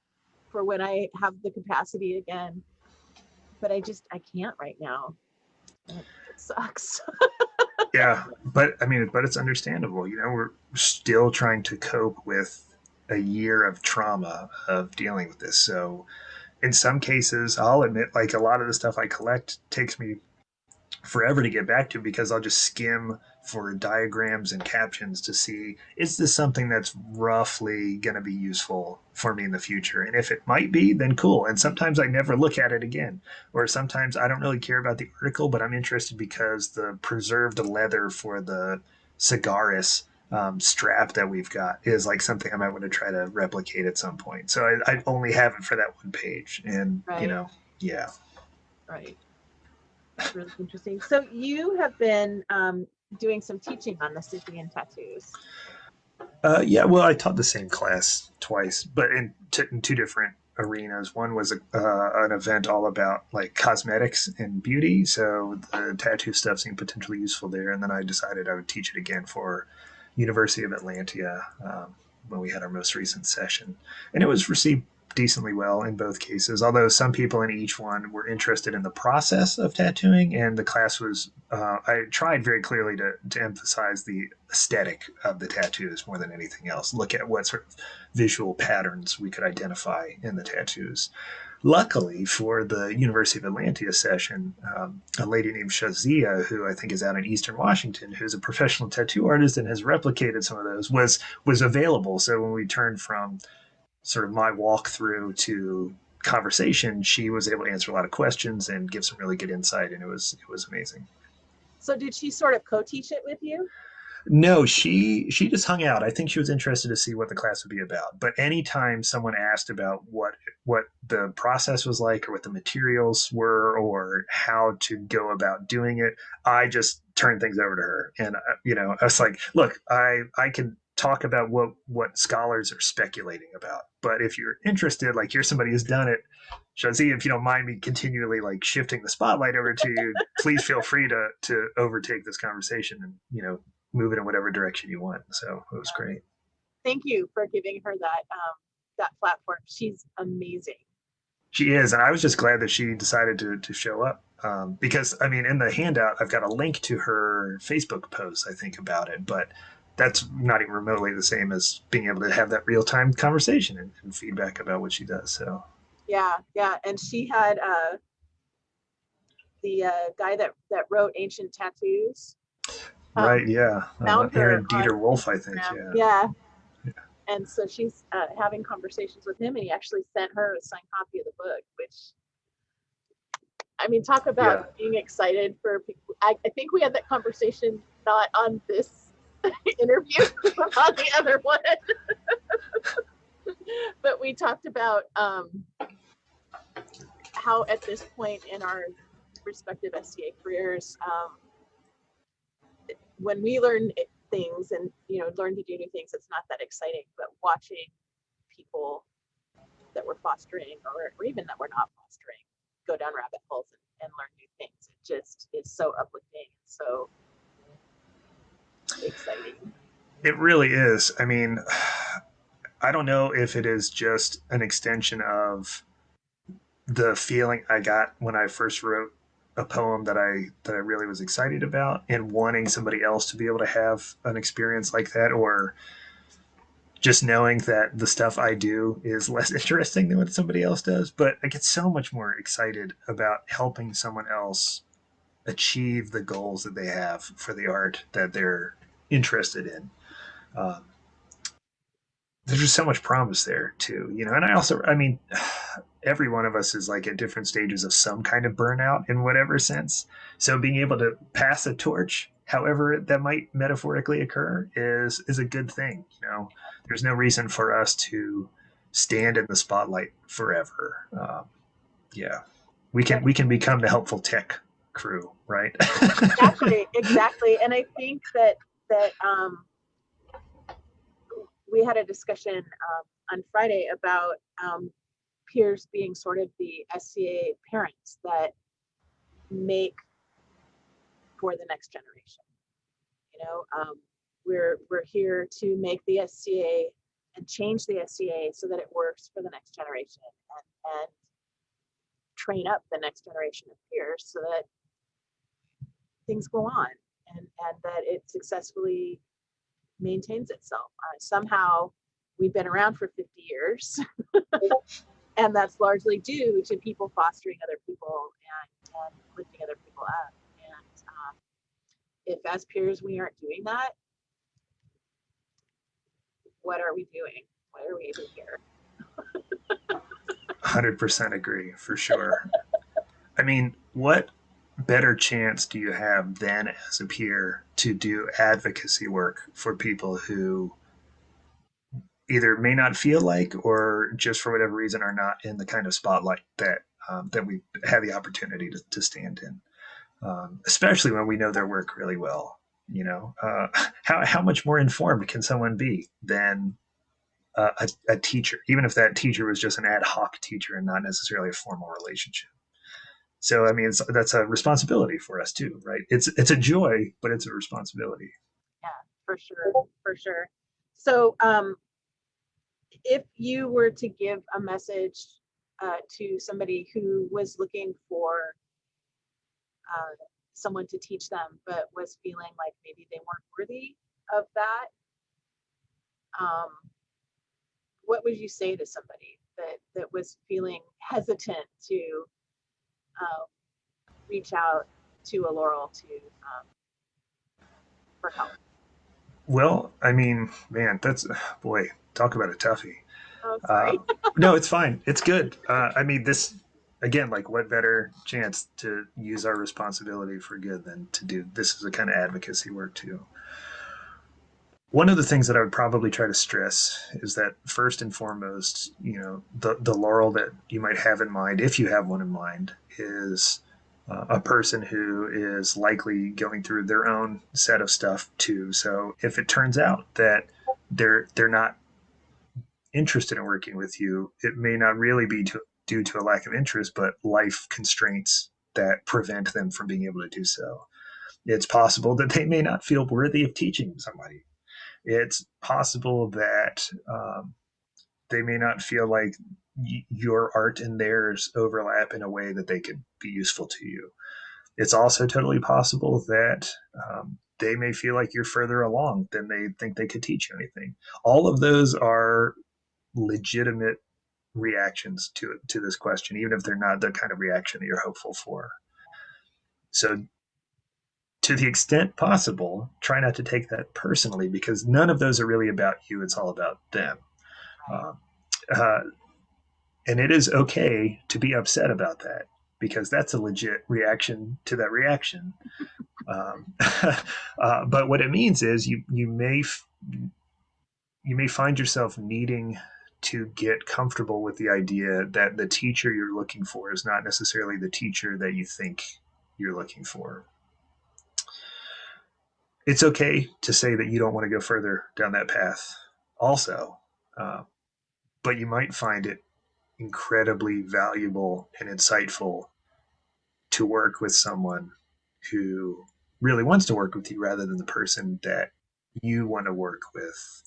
for when I have the capacity again. But I can't right now. It sucks. yeah, but I mean, but it's understandable. We're still trying to cope with a year of trauma of dealing with this. So, in some cases, I'll admit, like a lot of the stuff I collect takes me forever to get back to because I'll just skim for diagrams and captions to see is this something that's roughly going to be useful for me in the future. And if it might be, then cool. And sometimes I never look at it again. Or sometimes I don't really care about the article, but I'm interested because the preserved leather for the Cigaris strap that we've got is like something I might want to try to replicate at some point. So I only have it for that one page. And, Right, yeah. right. That's really interesting. So you have been doing some teaching on the Scythian tattoos. Yeah, well, I taught the same class twice, but in two different arenas. One was an event all about like cosmetics and beauty, so the tattoo stuff seemed potentially useful there. And then I decided I would teach it again for University of Atlanta when we had our most recent session, and it was received decently well in both cases. Although some people in each one were interested in the process of tattooing, and the class was I tried very clearly to emphasize the aesthetic of the tattoos more than anything else. Look at what sort of visual patterns we could identify in the tattoos. Luckily for the University of Atlanta session, a lady named Shazia, who I think is out in Eastern Washington, who's a professional tattoo artist and has replicated some of those, was available. So when we turned from sort of my walkthrough to conversation, she was able to answer a lot of questions and give some really good insight, and it was amazing. So did she sort of co-teach it with you? No, she just hung out. I think she was interested to see what the class would be about. But anytime someone asked about what the process was like or what the materials were or how to go about doing it, I just turned things over to her. And I was like, look, I can talk about what scholars are speculating about. But if you're interested, like you're somebody who's done it, Shazi, if you don't mind me continually like shifting the spotlight over to you, please feel free to overtake this conversation and move it in whatever direction you want. So it was great. Thank you for giving her that platform. She's amazing. She is, and I was just glad that she decided to show up because I mean, in the handout, I've got a link to her Facebook post. I think about it, but that's not even remotely the same as being able to have that real time conversation and feedback about what she does. So Yeah, yeah. And she had the guy that wrote Ancient Tattoos. right, yeah, Found her Aaron on Dieter Wolf, I think, Instagram. yeah. Yeah. And so she's having conversations with him, and he actually sent her a signed copy of the book, which, I mean, talk about Yeah, being excited for people. I think we had that conversation not on this interview, but on the other one. But we talked about how at this point in our respective SCA careers, when we learn things and learn to do new things, it's not that exciting. But watching people that we're fostering or even that we're not fostering go down rabbit holes and learn new things, it just is so uplifting, so exciting. it really is. I mean, I don't know if it is just an extension of the feeling I got when I first wrote a poem that I really was excited about and wanting somebody else to be able to have an experience like that, or just knowing that the stuff I do is less interesting than what somebody else does. But I get so much more excited about helping someone else achieve the goals that they have for the art that they're interested in. Um, there's just so much promise there too, And I mean, every one of us is like at different stages of some kind of burnout in whatever sense. So being able to pass a torch, however that might metaphorically occur, is a good thing. There's no reason for us to stand in the spotlight forever. Yeah, we can become the helpful tech crew, right? Exactly, exactly. And I think that we had a discussion on Friday about peers being sort of the SCA parents that make for the next generation. We're here to make the SCA and change the SCA so that it works for the next generation, and train up the next generation of peers so that things go on, and that it successfully maintains itself. Somehow we've been around for 50 years, and that's largely due to people fostering other people and lifting other people up. And if as peers we aren't doing that, what are we doing? Why are we even here? 100% agree for sure. I mean, what better chance do you have than as a peer to do advocacy work for people who either may not feel like or just for whatever reason are not in the kind of spotlight that we had the opportunity to stand in. especially when we know their work really well. You know, how much more informed can someone be than a teacher, even if that teacher was just an ad hoc teacher and not necessarily a formal relationship? So I mean, that's a responsibility for us too, right? It's a joy, but it's a responsibility. Yeah, for sure, for sure. So, if you were to give a message to somebody who was looking for someone to teach them, but was feeling like maybe they weren't worthy of that, um, what would you say to somebody that was feeling hesitant to uh, reach out to a Laurel to for help? Well, I mean, man, that's boy, talk about a toughie. Oh, Uh, sorry. no, it's fine. It's good. I mean, this again, like, what better chance to use our responsibility for good than to do this is a kind of advocacy work too. One of the things that I would probably try to stress is that first and foremost, you know, the Laurel that you might have in mind, if you have one in mind, is a person who is likely going through their own set of stuff too. So if it turns out that they're not interested in working with you, it may not really be due to a lack of interest, but life constraints that prevent them from being able to do so. It's possible that they may not feel worthy of teaching somebody. It's possible that they may not feel like your art and theirs overlap in a way that they could be useful to you. It's also totally possible that they may feel like you're further along than they think they could teach you anything. All of those are legitimate reactions to this question, even if they're not the kind of reaction that you're hopeful for. So, to the extent possible, try not to take that personally because none of those are really about you. It's all about them. Right. Uh, uh, and it is okay to be upset about that because that's a legit reaction to that reaction. Um, but what it means is you may find yourself needing to get comfortable with the idea that the teacher you're looking for is not necessarily the teacher that you think you're looking for. It's okay to say that you don't want to go further down that path, also, uh, but you might find it incredibly valuable and insightful to work with someone who really wants to work with you rather than the person that you want to work with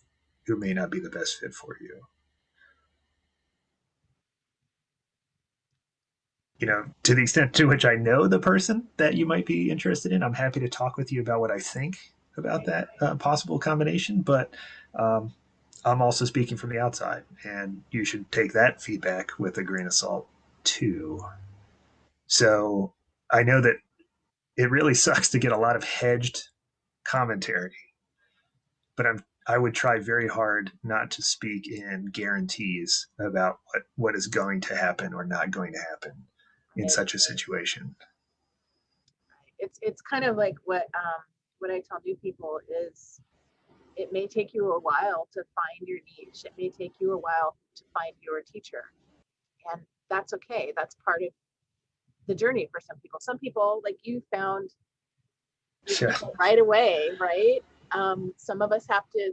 who may not be the best fit for you. You know, to the extent to which I know the person that you might be interested in, I'm happy to talk with you about what I think about Right. that possible combination. But um, I'm also speaking from the outside, and you should take that feedback with a grain of salt too. So I know that it really sucks to get a lot of hedged commentary, but I would try very hard not to speak in guarantees about what is going to happen or not going to happen in Right. such a situation. It's kind of like what I tell new people is it may take you a while to find your niche. It may take you a while to find your teacher, and that's okay. That's part of the journey for some people. Some people, like you, found your Yeah. teacher right away, right? Some of us have to,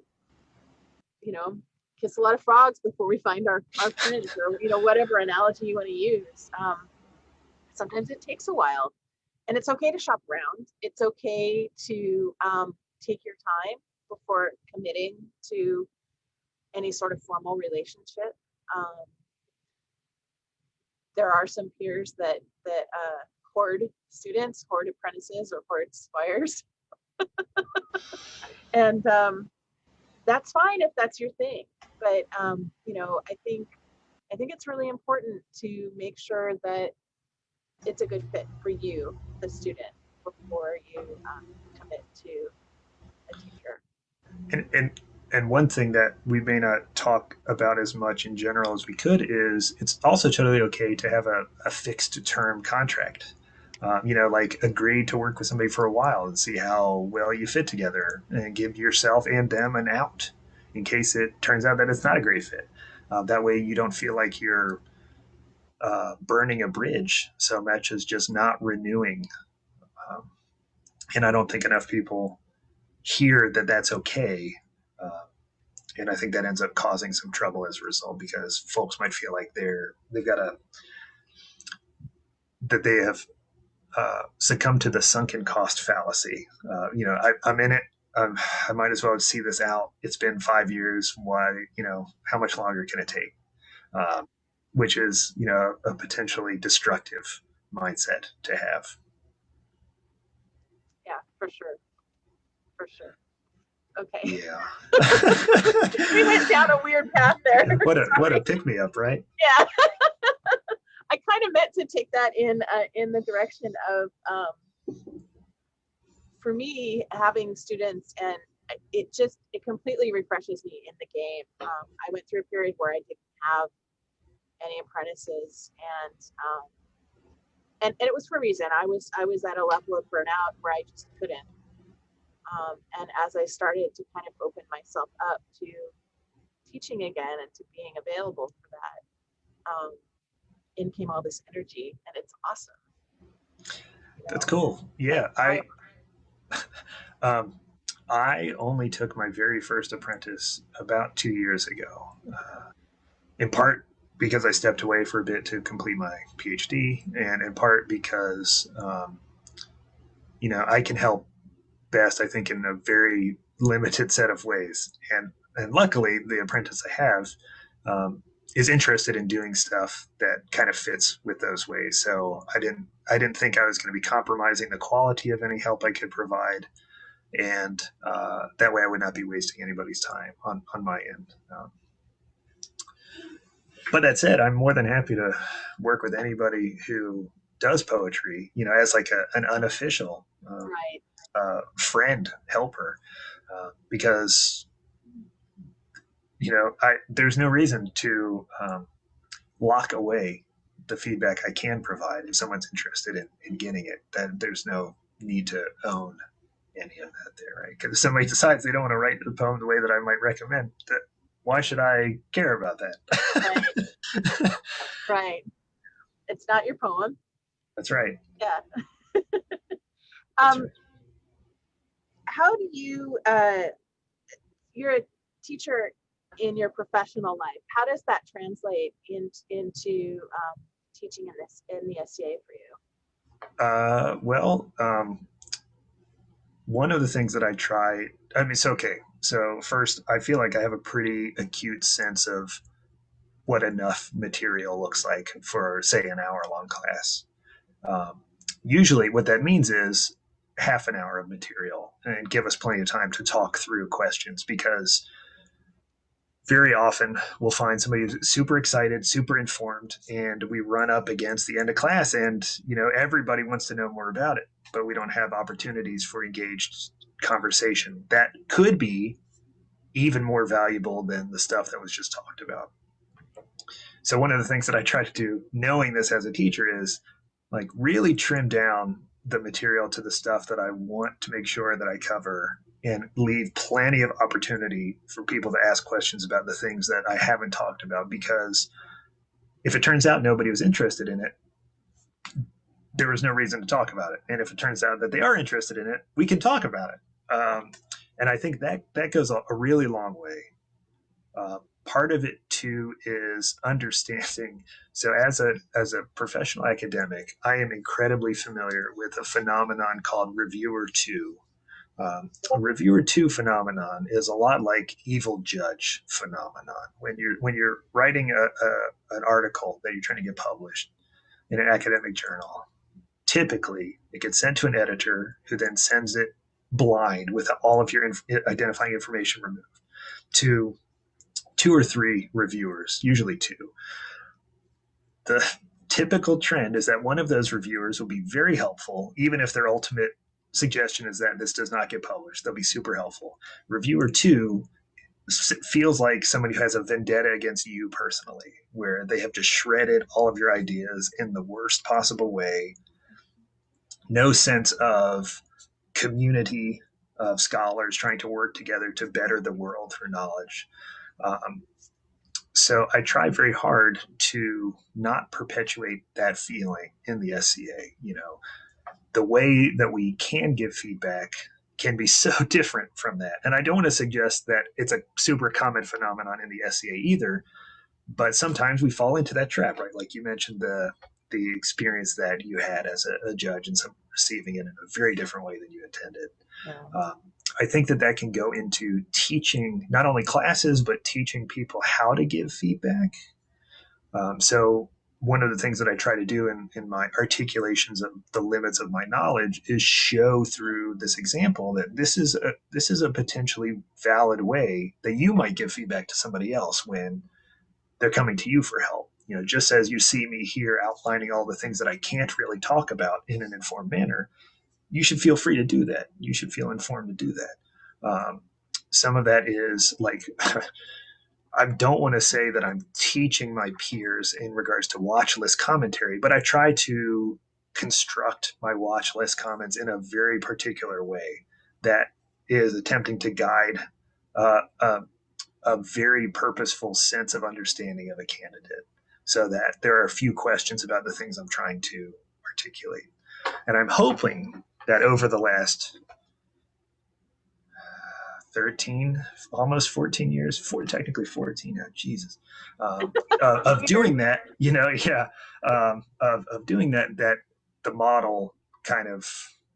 you know, kiss a lot of frogs before we find our prince, or whatever analogy you want to use. Sometimes it takes a while, and it's okay to shop around. It's okay to take your time before committing to any sort of formal relationship. Um, there are some peers that hoard students, hoard apprentices, or hoard squires, and that's fine if that's your thing. But I think it's really important to make sure that it's a good fit for you, the student, before you commit to a teacher. And one thing that we may not talk about as much in general as we could is it's also totally okay to have a fixed term contract. Like agree to work with somebody for a while and see how well you fit together and give yourself and them an out in case it turns out that it's not a great fit. That way you don't feel like you're burning a bridge so much as just not renewing Um, and I don't think enough people hear that that's okay. Uh, and I think that ends up causing some trouble as a result because folks might feel like they've got a that they have succumbed to the sunken cost fallacy. I'm in it. I might as well see this out. It's been 5 years. Why? How much longer can it take? Um, which is, a potentially destructive mindset to have. Yeah, for sure. For sure. Okay. Yeah. We went down a weird path there. what a pick me up, right? Yeah. I kind of meant to take that in the direction of for me having students, and it completely refreshes me in the game. I went through a period where I didn't have any apprentices, and it was for a reason. I was at a level of burnout where I just couldn't. And as I started to kind of open myself up to teaching again and to being available for that, in came all this energy, and it's awesome. That's cool. Yeah, um, I only took my very first apprentice about 2 years ago, in part because I stepped away for a bit to complete my PhD, and in part because I can help best, I think, in a very limited set of ways, and luckily the apprentice I have is interested in doing stuff that kind of fits with those ways. So I didn't think I was going to be compromising the quality of any help I could provide, and that way I would not be wasting anybody's time on my end. But that said, I'm more than happy to work with anybody who does poetry, as like an unofficial Right. friend, helper, because there's no reason to lock away the feedback I can provide if someone's interested in getting it. Then there's no need to own any of that there, right? Because if somebody decides they don't want to write the poem the way that I might recommend, why should I care about that? Right. Right. It's not your poem. That's right. Yeah. That's right. How do you you're a teacher in your professional life. How does that translate into teaching in the SCA for you? Well, one of the things that I try, I mean, it's okay. So first, I feel like I have a pretty acute sense of what enough material looks like for, say, an hour-long class. Um, Usually, what that means is half an hour of material and give us plenty of time to talk through questions, because very often we'll find somebody who's super excited, super informed, and we run up against the end of class, and everybody wants to know more about it, but we don't have opportunities for engaged conversation that could be even more valuable than the stuff that was just talked about. So one of the things that I try to do, knowing this as a teacher, is like really trim down the material to the stuff that I want to make sure that I cover, and leave plenty of opportunity for people to ask questions about the things that I haven't talked about. Because if it turns out nobody was interested in it, there was no reason to talk about it. And if it turns out that they are interested in it, we can talk about it. And I think that goes a really long way. Part of it too is understanding. So as a professional academic, I am incredibly familiar with a phenomenon called reviewer two. A reviewer two phenomenon is a lot like evil judge phenomenon. When you're writing an article that you're trying to get published in an academic journal, typically it gets sent to an editor, who then sends it blind with all of your identifying information removed, to two or three reviewers, usually two. The typical trend is that one of those reviewers will be very helpful, even if their ultimate suggestion is that this does not get published. They'll be super helpful. Reviewer two feels like somebody who has a vendetta against you personally, where they have just shredded all of your ideas in the worst possible way. No sense of community of scholars trying to work together to better the world through knowledge. Um, so I try very hard to not perpetuate that feeling in the SCA. the way that we can give feedback can be so different from that. And I don't want to suggest that it's a super common phenomenon in the SCA either, but sometimes we fall into that trap, right? Like you mentioned the experience that you had as a judge and some receiving it in a very different way than you intended. Yeah. I think that that can go into teaching not only classes but teaching people how to give feedback. So one of the things that I try to do in my articulations of the limits of my knowledge is show through this example that this is a potentially valid way that you might give feedback to somebody else when they're coming to you for help. You know, just as you see me here outlining all the things that I can't really talk about in an informed manner, you should feel free to do that. You should feel informed to do that. Some of that is like, I don't want to say that I'm teaching my peers in regards to watch list commentary, but I try to construct my watch list comments in a very particular way that is attempting to guide a very purposeful sense of understanding of a candidate so that there are a few questions about the things I'm trying to articulate. And I'm hoping that over the last 13, almost 14 years, technically 14 now, Jesus, of doing that, yeah, of doing that, that the model kind of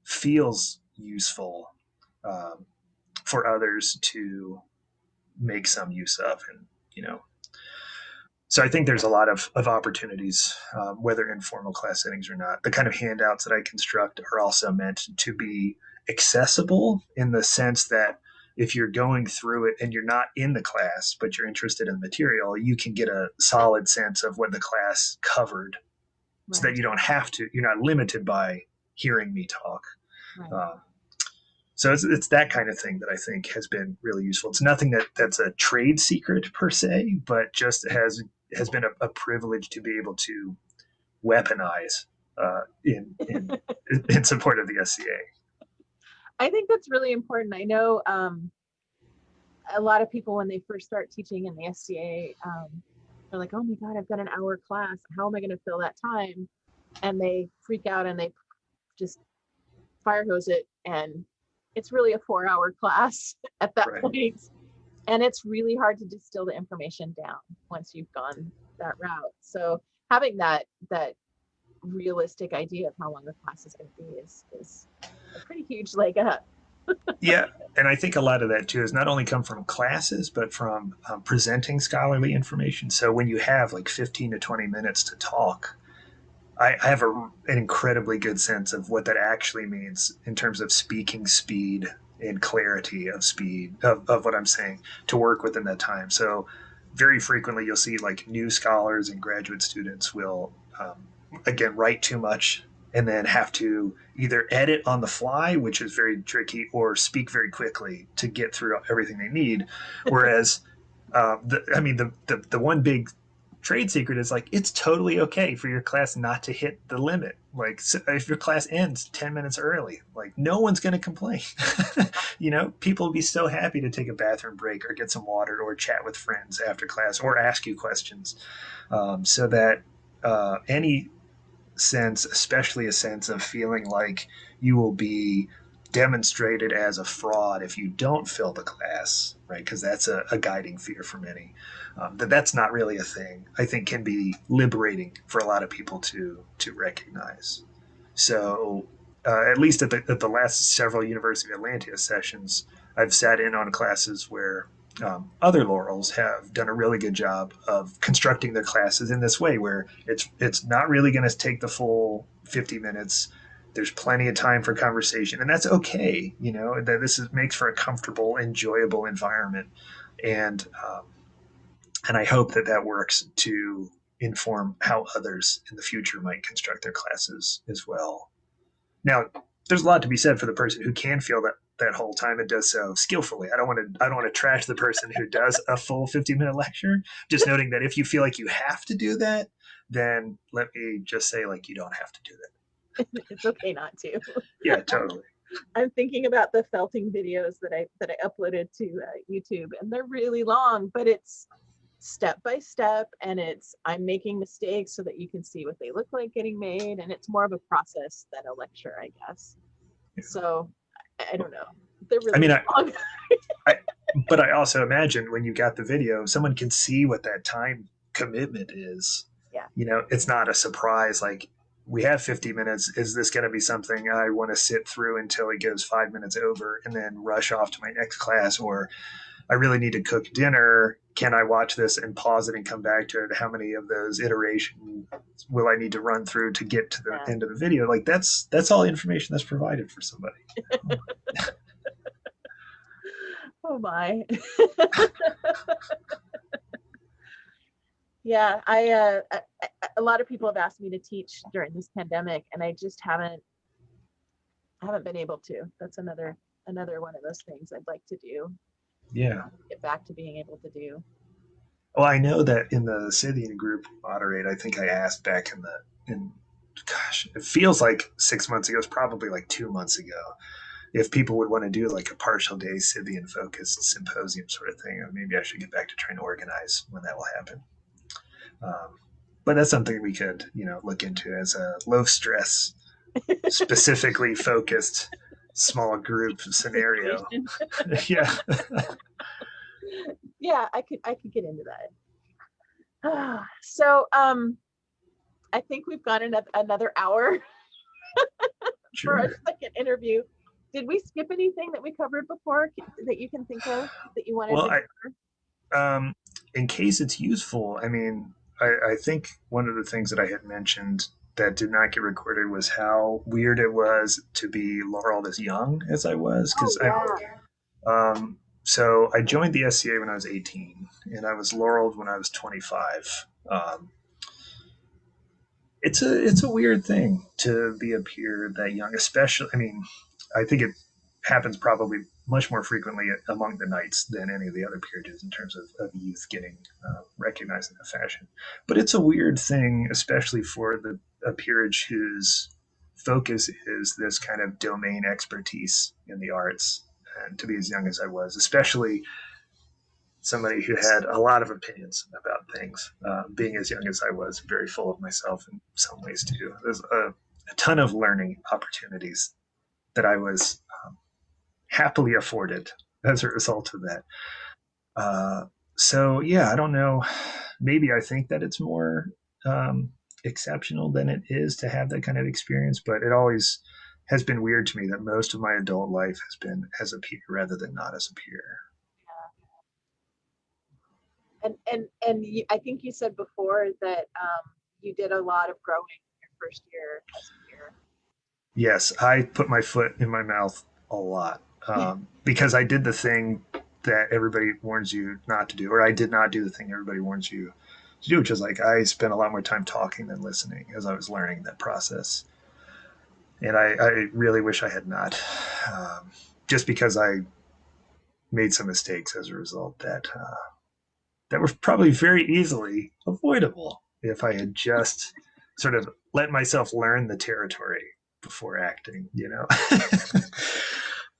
feels useful for others to make some use of. And, so I think there's a lot of opportunities, whether in formal class settings or not. The kind of handouts that I construct are also meant to be accessible in the sense that if you're going through it and you're not in the class, but you're interested in the material, you can get a solid sense of what the class covered so that you don't have to, you're not limited by hearing me talk. Right. So it's that kind of thing that I think has been really useful. It's nothing that's a trade secret per se, but just has been a privilege to be able to weaponize in support of the SCA. I think that's really important. I know a lot of people, when they first start teaching in the SCA, they're like, oh my God, I've got an hour class. How am I going to fill that time? And they freak out and they just fire hose it. And it's really a 4-hour class at that point. And it's really hard to distill the information down once you've gone that route. So having that realistic idea of how long the class is going to be is a pretty huge leg up. Yeah, and I think a lot of that too has not only come from classes, but from presenting scholarly information. So when you have like 15 to 20 minutes to talk, I have an incredibly good sense of what that actually means in terms of speaking speed and clarity of speed of what I'm saying to work within that time. So very frequently you'll see like new scholars and graduate students will, again, write too much and then have to either edit on the fly, which is very tricky, or speak very quickly to get through everything they need. Whereas, the one big trade secret is like it's totally okay for your class not to hit the limit. Like if your class ends 10 minutes early, like no one's going to complain. People will be so happy to take a bathroom break or get some water or chat with friends after class or ask you questions, so that any sense, especially a sense of feeling like you will be demonstrated as a fraud if you don't fill the class, right? Because that's a guiding fear for many. That's not really a thing, I think can be liberating for a lot of people to recognize. So at least at the last several University of Atlantia sessions, I've sat in on classes where other laurels have done a really good job of constructing their classes in this way, where it's not really going to take the full 50 minutes. There's plenty of time for conversation, and that's okay. That makes for a comfortable, enjoyable environment, and I hope that works to inform how others in the future might construct their classes as well. Now, there's a lot to be said for the person who can feel that whole time and does so skillfully. I don't want to trash the person who does a full 50-minute lecture. Just noting that if you feel like you have to do that, then let me just say, like, you don't have to do that. It's okay not to. Yeah, totally. I'm thinking about the felting videos that I uploaded to YouTube, and they're really long, but it's step by step, and I'm making mistakes so that you can see what they look like getting made, and it's more of a process than a lecture, I guess. So I don't know. They're I really mean, long. I, but I also imagine when you got the video, someone can see what that time commitment is. Yeah. It's not a surprise. Like, we have 50 minutes. Is this going to be something I want to sit through until it goes 5 minutes over and then rush off to my next class? Or I really need to cook dinner. Can I watch this and pause it and come back to it? How many of those iterations will I need to run through to get to the Yeah. end of the video? Like, that's all information that's provided for somebody. Oh my. Yeah, a lot of people have asked me to teach during this pandemic, and I just haven't been able to. That's another one of those things I'd like to do. Yeah. Get back to being able to do. Well, I know that in the Scythian group moderate, I think I asked back in gosh, it feels like 6 months ago. It's probably like 2 months ago. If people would want to do like a partial day Scythian focused symposium sort of thing, maybe I should get back to trying to organize when that will happen. But that's something we could, look into as a low stress, specifically focused small group scenario. Yeah. Yeah, I could get into that. So I think we've got another hour Sure. for our second interview. Did we skip anything that we covered before that you can think of that you wanted to cover? In case it's useful, I mean, I think one of the things that I had mentioned that did not get recorded was how weird it was to be laureled as young as I was. Because so I joined the SCA when I was 18, and I was laureled when I was 25. It's a weird thing to be a peer that young, especially. I mean, I think it happens probably much more frequently among the knights than any of the other peerages in terms of youth getting recognized in a fashion. But it's a weird thing, especially for a peerage whose focus is this kind of domain expertise in the arts, and to be as young as I was, especially somebody who had a lot of opinions about things, being as young as I was, very full of myself in some ways too. There's a ton of learning opportunities that I was happily afforded as a result of that. So yeah, I don't know. Maybe I think that it's more exceptional than it is to have that kind of experience, but it always has been weird to me that most of my adult life has been as a peer rather than not as a peer. And I think you said before that you did a lot of growing in your first year as a peer. Yes, I put my foot in my mouth a lot because I did the thing that everybody warns you not to do, or I did not do the thing everybody warns you to do, which is like I spent a lot more time talking than listening as I was learning that process. And I really wish I had not, just because I made some mistakes as a result that were probably very easly avoidable if I had just sort of let myself learn the territory before acting,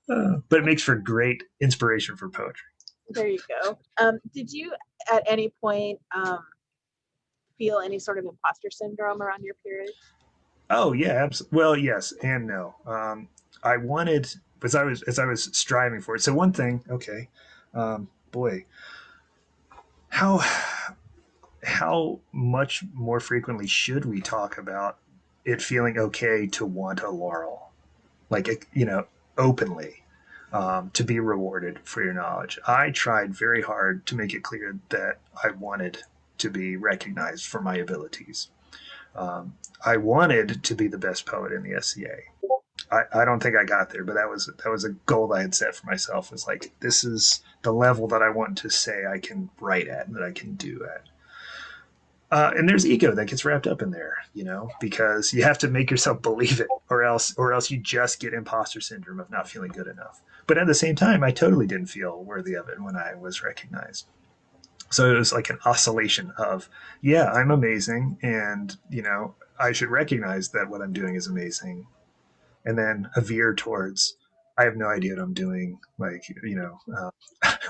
but it makes for great inspiration for poetry. There you go. Did you at any point feel any sort of imposter syndrome around your period? Oh yeah, well, yes and no. I wanted, as I was striving for it. So one thing, okay, boy, how much more frequently should we talk about it feeling okay to want a laurel, like openly, to be rewarded for your knowledge? I tried very hard to make it clear that I wanted to be recognized for my abilities. I wanted to be the best poet in the SCA. I don't think I got there, but that was a goal that I had set for myself. Was like, this is the level that I want to say I can write at and that I can do at. And there's ego that gets wrapped up in there, because you have to make yourself believe it, or else you just get imposter syndrome of not feeling good enough. But at the same time, I totally didn't feel worthy of it when I was recognized. So it was like an oscillation of, yeah, I'm amazing, and I should recognize that what I'm doing is amazing, and then a veer towards, I have no idea what I'm doing. Like,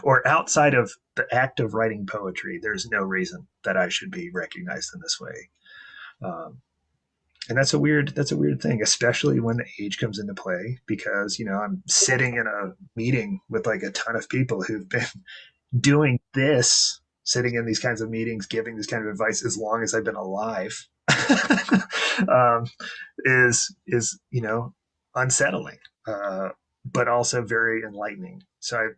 or outside of the act of writing poetry, there's no reason that I should be recognized in this way. Um, and that's a weird thing, especially when the age comes into play, because I'm sitting in a meeting with like a ton of people who've been doing this, sitting in these kinds of meetings, giving this kind of advice as long as I've been alive. um, is unsettling, but also very enlightening. So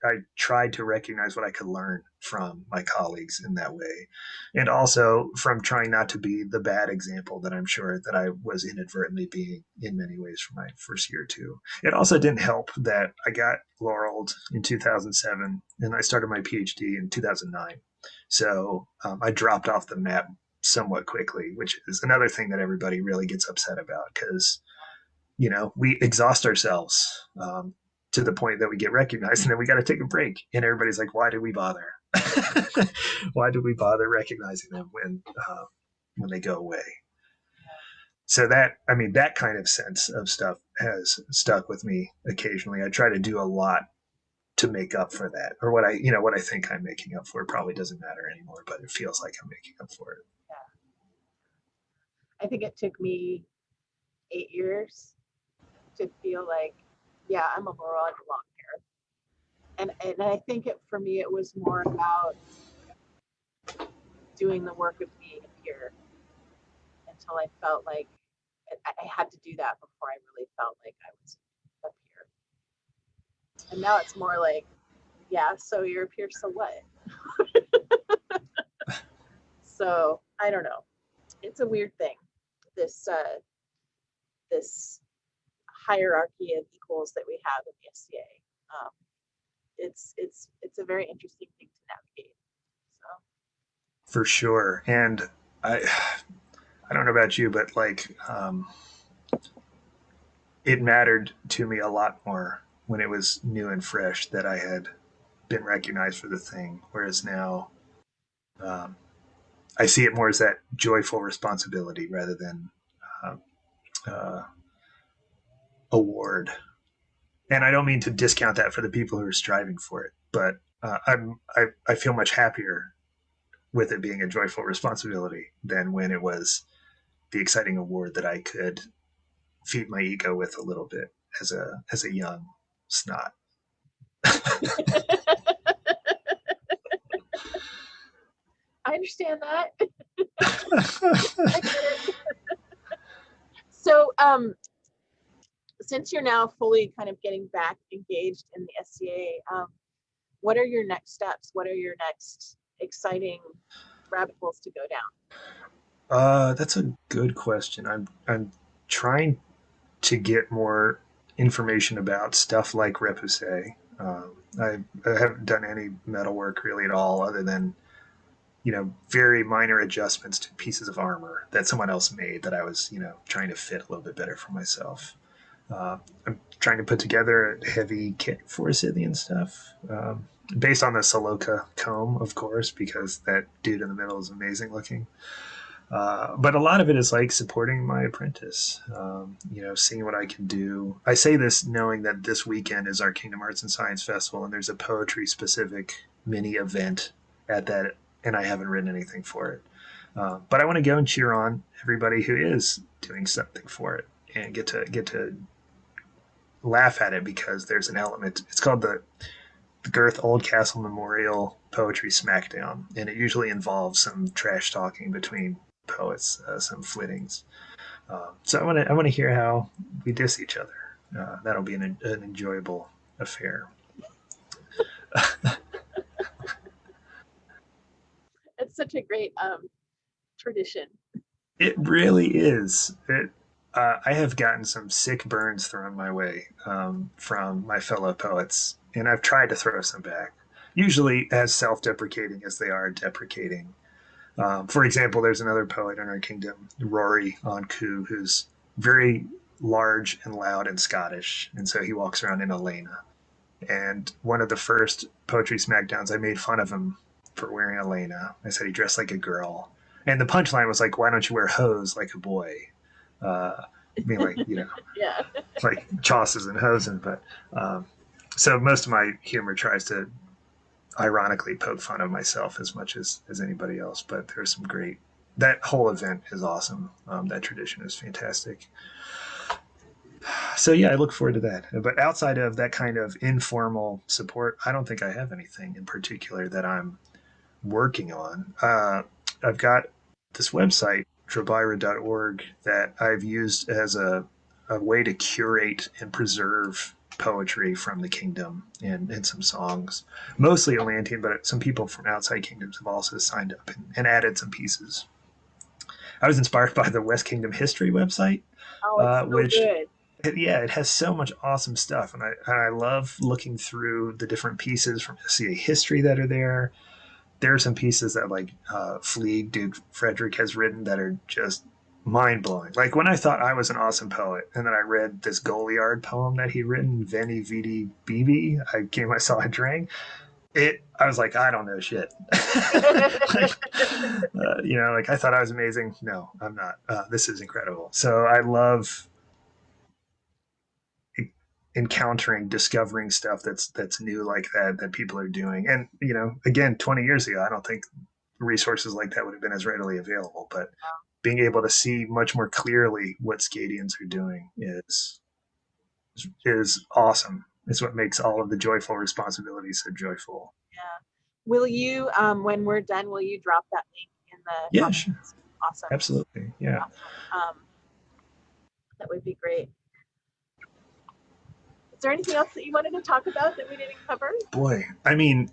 I tried to recognize what I could learn from my colleagues in that way, and also from trying not to be the bad example that I'm sure that I was inadvertently being in many ways for my first year or two. It also didn't help that I got laureled in 2007 and I started my PhD in 2009. So I dropped off the map somewhat quickly, which is another thing that everybody really gets upset about because we exhaust ourselves to the point that we get recognized and then we got to take a break. And everybody's like, why do we bother? Why do we bother recognizing them when they go away? So that kind of sense of stuff has stuck with me occasionally. I try to do a lot to make up for that, or what I think I'm making up for. It probably doesn't matter anymore, but it feels like I'm making up for it. I think it took me 8 years to feel like, yeah, I'm a moral, I belong here. And I think for me, it was more about doing the work of being here until I felt like I had to do that before I really felt like I was up here. And now it's more like, yeah, so you're up here, so what? So I don't know. It's a weird thing. This hierarchy of equals that we have in the SCA. It's a very interesting thing to navigate. So For sure. And I don't know about you, but like it mattered to me a lot more when it was new and fresh that I had been recognized for the thing, whereas now um, I see it more as that joyful responsibility rather than uh, uh, award. And I don't mean to discount that for the people who are striving for it, but I feel much happier with it being a joyful responsibility than when it was the exciting award that I could feed my ego with a little bit as a young snot. I understand that. I get it. So since you're now fully kind of getting back engaged in the SCA, what are your next steps? What are your next exciting rabbit holes to go down? That's a good question. I'm trying to get more information about stuff like repoussé. I haven't done any metal work really at all, other than very minor adjustments to pieces of armor that someone else made that I was trying to fit a little bit better for myself. I'm trying to put together a heavy kit for Scythian stuff, based on the Saloka comb, of course, because that dude in the middle is amazing looking. But a lot of it is like supporting my apprentice, seeing what I can do. I say this knowing that this weekend is our Kingdom Arts and Science Festival, and there's a poetry specific mini event at that, and I haven't written anything for it. But I want to go and cheer on everybody who is doing something for it and get to laugh at it because there's an element. It's called the Girth Oldcastle Memorial Poetry Smackdown, and it usually involves some trash talking between poets, some flittings. So I want to hear how we diss each other. That'll be an enjoyable affair. It's such a great tradition. It really is. I have gotten some sick burns thrown my way from my fellow poets, and I've tried to throw some back. Usually as self-deprecating as they are deprecating. For example, there's another poet in our kingdom, Rory Anku, who's very large and loud and Scottish, and so he walks around in Elena. And one of the first poetry smackdowns, I made fun of him for wearing Elena. I said he dressed like a girl, and the punchline was like, "Why don't you wear hose like a boy?" Uh, I mean, like, Yeah. like Chaucer's and Hosen, but so most of my humor tries to ironically poke fun of myself as much as anybody else. But there's some great. That whole event is awesome. That tradition is fantastic. So yeah, I look forward to that. But outside of that kind of informal support, I don't think I have anything in particular that I'm working on. I've got this website, trabira.org, that I've used as a way to curate and preserve poetry from the kingdom and some songs, mostly Atlantean, but some people from outside kingdoms have also signed up and added some pieces. I was inspired by the West Kingdom History website, Oh, it's so which good. it has so much awesome stuff, and I love looking through the different pieces from CA history that are there. There are some pieces that like Fleeg Duke Frederick has written that are just mind blowing. Like when I thought I was an awesome poet, and then I read this Goliard poem that he written, Veni Vidi Bibi, I came, I saw, I drank. I was like, I don't know shit. Like, like I thought I was amazing. No, I'm not. This is incredible. So I love encountering, discovering stuff that's new like that people are doing. And again, 20 years ago, I don't think resources like that would have been as readily available. But being able to see much more clearly what Scadians are doing is awesome. It's what makes all of the joyful responsibilities so joyful. Yeah. Will you, when we're done, will you drop that link in the Yeah, sure. comments? Awesome. Absolutely. Yeah. Awesome. That would be great. Is there anything else that you wanted to talk about that we didn't cover? Boy, I mean,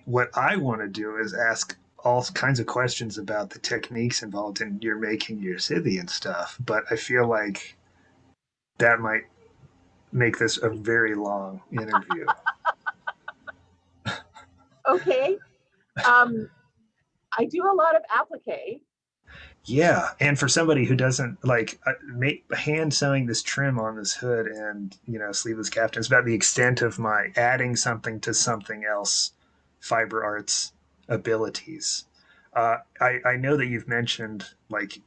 what I want to do is ask all kinds of questions about the techniques involved in your making your Scythian stuff, but I feel like that might make this a very long interview. Okay. I do a lot of applique. Yeah, and for somebody who doesn't like hand sewing this trim on this hood and sleeveless captain, it's about the extent of my adding something to something else, fiber arts abilities. I know that you've mentioned like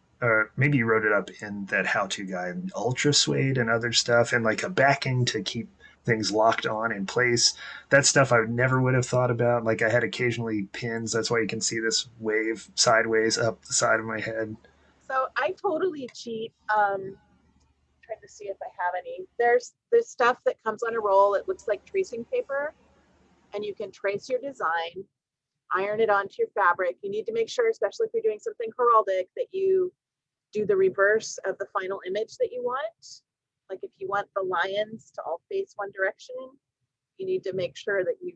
maybe you wrote it up in that how-to guide, ultra suede and other stuff, and like a backing to keep things locked on in place. That stuff I never would have thought about. Like I had occasionally pins. That's why you can see this wave sideways up the side of my head. So I totally cheat. Trying to see if I have any. There's this stuff that comes on a roll. It looks like tracing paper, and you can trace your design, iron it onto your fabric. You need to make sure, especially if you're doing something heraldic, that you do the reverse of the final image that you want. Like if you want the lions to all face one direction, you need to make sure that you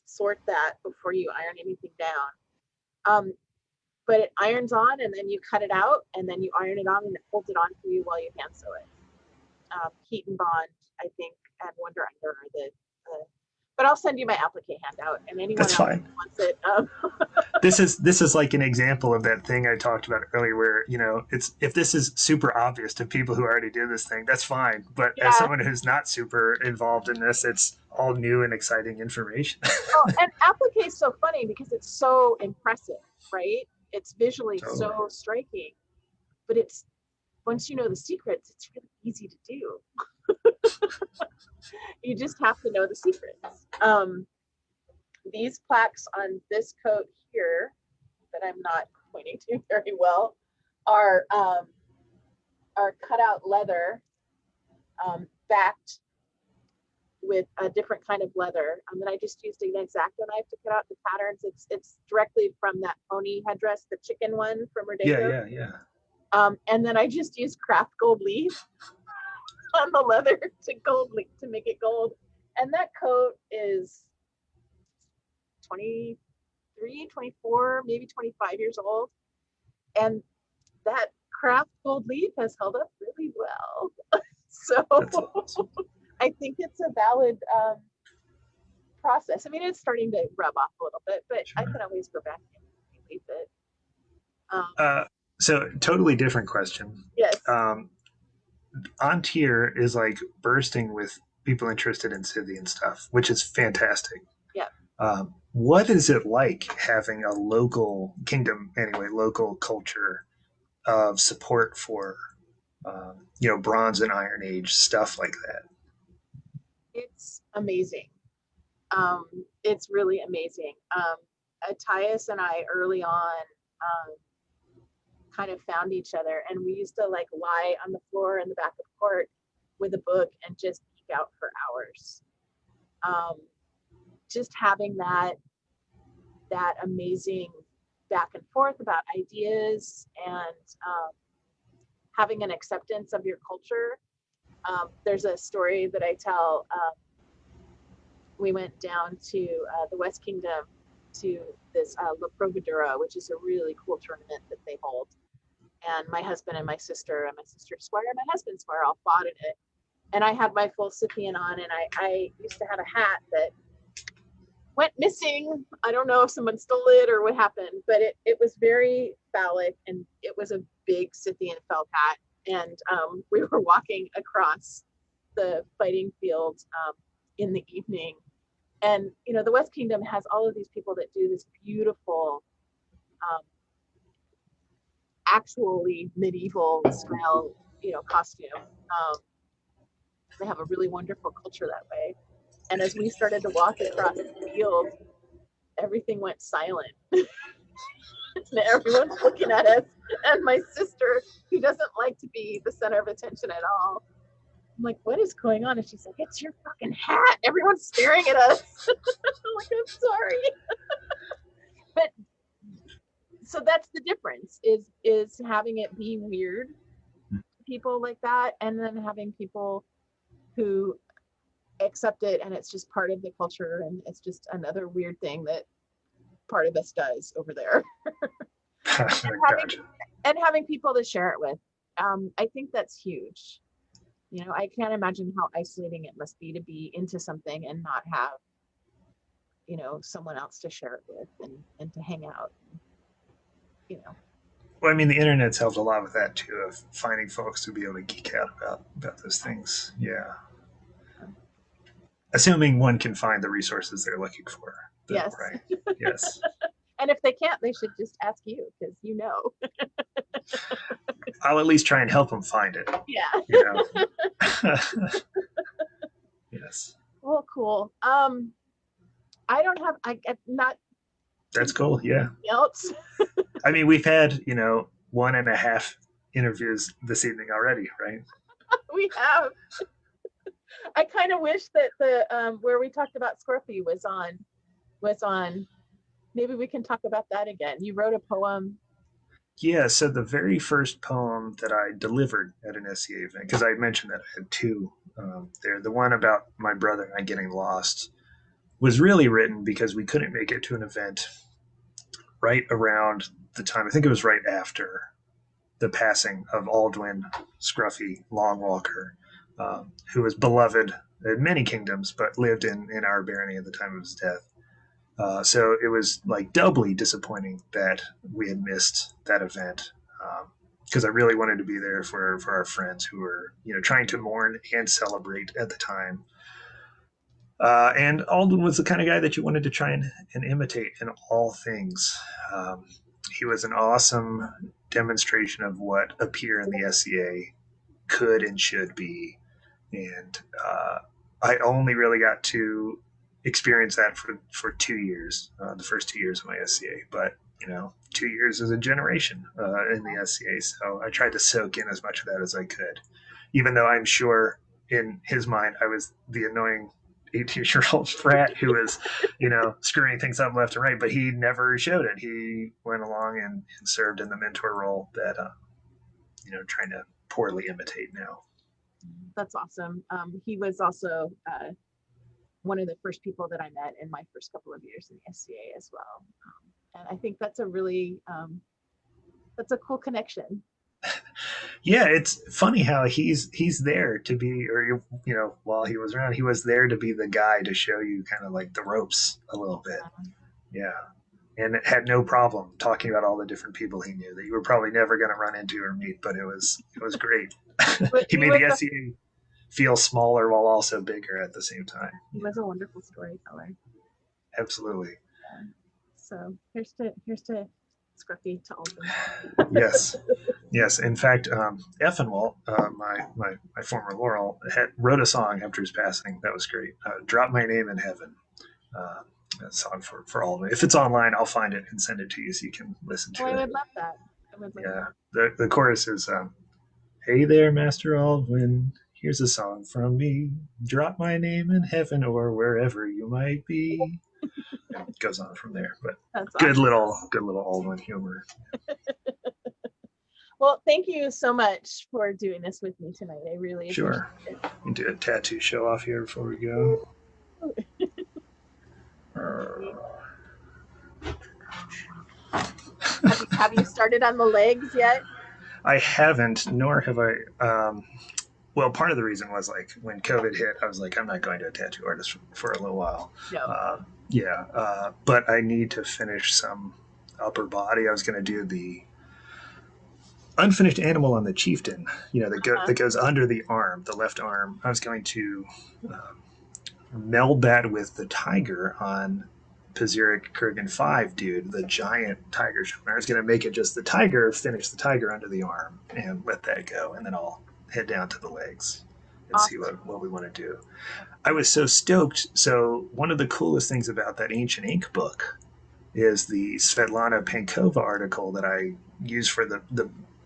sort that before you iron anything down. But it irons on, and then you cut it out, and then you iron it on, and it holds it on for you while you hand sew it. Heat and Bond, I think, and Wonder Under are the but I'll send you my applique handout, and anyone That's else fine. who wants it. This is like an example of that thing I talked about earlier, where it's if this is super obvious to people who already do this thing, that's fine. But as someone who's not super involved in this, it's all new and exciting information. Oh, and applique is so funny because it's so impressive, right? It's visually so striking, but it's once you know the secrets, it's really easy to do. You just have to know the secrets. These plaques on this coat here that I'm not pointing to very well are cut out leather, backed with a different kind of leather. And then I just used an X-Acto knife to cut out the patterns. It's directly from that pony headdress, the chicken one from Rodeo. Yeah. And then I just used craft gold leaf on the leather to make it gold. And that coat is 23, 24, maybe 25 years old. And that craft gold leaf has held up really well. So awesome. I think it's a valid process. I mean, it's starting to rub off a little bit, but sure. I can always go back and relieve it. So totally different question. Yes. Ontier is like bursting with people interested in Scythian stuff, which is fantastic. Yeah. What is it like having a local kingdom, anyway, local culture of support for Bronze and Iron Age stuff like that. It's amazing. Um, it's really amazing. Tyus and I early on kind of found each other, and we used to like lie on the floor in the back of court with a book and just geek out for hours. Um, just having that amazing back and forth about ideas and having an acceptance of your culture. There's a story that I tell. We went down to the West Kingdom to this La Providura, which is a really cool tournament that they hold. And my husband and my sister's squire and my husband's squire all fought in it. And I had my full Scythian on, and I used to have a hat that went missing. I don't know if someone stole it or what happened, but it was very phallic, and it was a big Scythian felt hat. And we were walking across the fighting field in the evening. And, the West Kingdom has all of these people that do this beautiful, actually medieval style, costume. They have a really wonderful culture that way. And as we started to walk across the field, everything went silent. And everyone's looking at us. And my sister, who doesn't like to be the center of attention at all, I'm like, what is going on? And she's like, it's your fucking hat. Everyone's staring at us. I'm like, I'm sorry. But so that's the difference is having it be weird to people like that, and then having people who accept it and it's just part of the culture, and it's just another weird thing that part of us does over there. and having people to share it with. I think that's huge. I can't imagine how isolating it must be to be into something and not have, someone else to share it with and to hang out. Well, I mean, the internet's helped a lot with that too, of finding folks to be able to geek out about those things. Yeah, assuming one can find the resources they're looking for. Yes. Right. Yes. And if they can't, they should just ask you, because I'll at least try and help them find it. Yeah. Yes. Well, cool. I don't have. I'm not. That's cool. Yeah. Else. I mean, we've had 1.5 interviews this evening already, right? We have. I kind of wish that the where we talked about Scruffy was on. Maybe we can talk about that again. You wrote a poem. Yeah, so the very first poem that I delivered at an SCA event, because I mentioned that I had two there, the one about my brother and I getting lost was really written because we couldn't make it to an event right around the time, I think it was right after the passing of Aldwin Scruffy Longwalker, who was beloved in many kingdoms, but lived in our barony at the time of his death. So it was like doubly disappointing that we had missed that event, because I really wanted to be there for our friends who were trying to mourn and celebrate at the time. And Alden was the kind of guy that you wanted to try and imitate in all things. He was an awesome demonstration of what a peer in the SCA could and should be. And I only really got to experience that for 2 years, the first 2 years of my SCA. But 2 years is a generation in the SCA, so I tried to soak in as much of that as I could, even though I'm sure in his mind I was the annoying 18-year-old brat who was, screwing things up left and right. But he never showed it. He went along and served in the mentor role that, trying to poorly imitate now. That's awesome. He was also one of the first people that I met in my first couple of years in the SCA as well. And I think that's a really, that's a cool connection. Yeah, it's funny how he's there to be, or while he was around, he was there to be the guy to show you kind of like the ropes a little bit. Yeah, and had no problem talking about all the different people he knew that you were probably never going to run into or meet. But it was great. He made the SCA feel smaller while also bigger at the same time. He was a wonderful storyteller. Absolutely. So here's to Scruffy to Alden. Yes. Yes, in fact, Effenwalt, my former Laurel, wrote a song after his passing. That was great. "Drop My Name in Heaven." Uh, that song for all of it. If it's online, I'll find it and send it to you so you can listen Oh, to I it. would love that. I would love Yeah, that. the chorus is, "Hey there, Master Aldwin. Here's a song from me. Drop my name in heaven or wherever you might be." It goes on from there, but That's good awesome. little Aldwin humor. Well, thank you so much for doing this with me tonight. I really appreciate Sure, it. we can do a tattoo show off here before we go. Have you started on the legs yet? I haven't, nor have I. Well, part of the reason was like when COVID hit, I was like, I'm not going to a tattoo artist for a little while. No. Yeah, but I need to finish some upper body. I was going to do the unfinished animal on the chieftain, Uh-huh. that goes under the arm, the left arm. I was going to um, meld that with the tiger on Paziric Kurgan 5, dude, the giant tiger. I was going to make it just the tiger, finish the tiger under the arm, and let that go. And then I'll head down to the legs and see Awesome. what we want to do. I Awesome. was so stoked. So, one of the coolest things about that Ancient Ink book is the Svetlana Pankova article that I use for the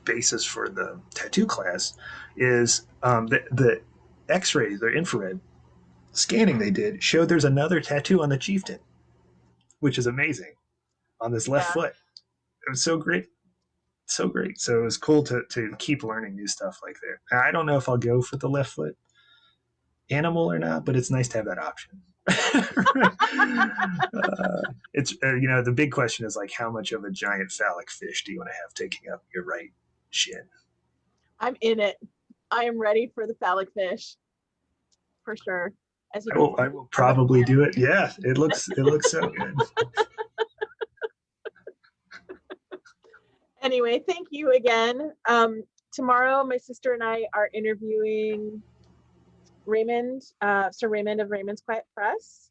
basis for the tattoo class is the X-rays, the infrared scanning they did showed there's another tattoo on the chieftain, which is amazing, on this left Yeah. foot. It was so great. So great. So it was cool to keep learning new stuff like that. I don't know if I'll go for the left foot animal or not, but it's nice to have that option. It's the big question is like how much of a giant phallic fish do you want to have taking up your right shin? I'm in it. I am ready for the phallic fish for sure. As you I can will, see, I will I'm a probably do it. Yeah, it looks so good. anyway, thank you again. Tomorrow, my sister and I are interviewing Raymond, Sir Raymond of Raymond's Quiet Press.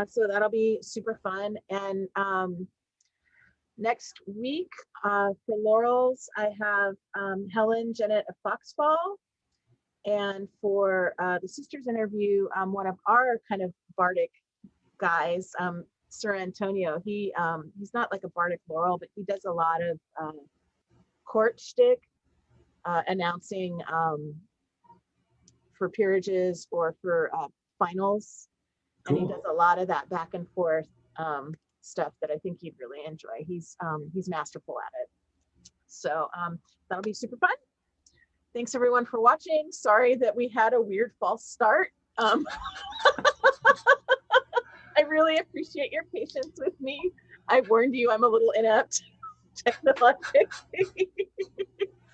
So that'll be super fun. And next week for Laurels, I have Helen Jennett of Foxfall. And for the sisters interview, one of our kind of bardic guys, Sir Antonio. He's not like a bardic laurel, but he does a lot of court shtick, announcing for peerages or for finals, and he does Cool. a lot of that back and forth stuff that I think you'd really enjoy. He's masterful at it. So that'll be super fun. Thanks everyone for watching. Sorry that we had a weird false start. I really appreciate your patience with me. I warned you I'm a little inept technologically,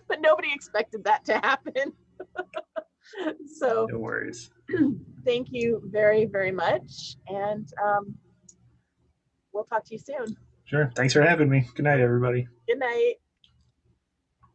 but nobody expected that to happen. So No worries. thank you very, very much. And we'll talk to you soon. Sure. Thanks for having me. Good night, everybody. Good night.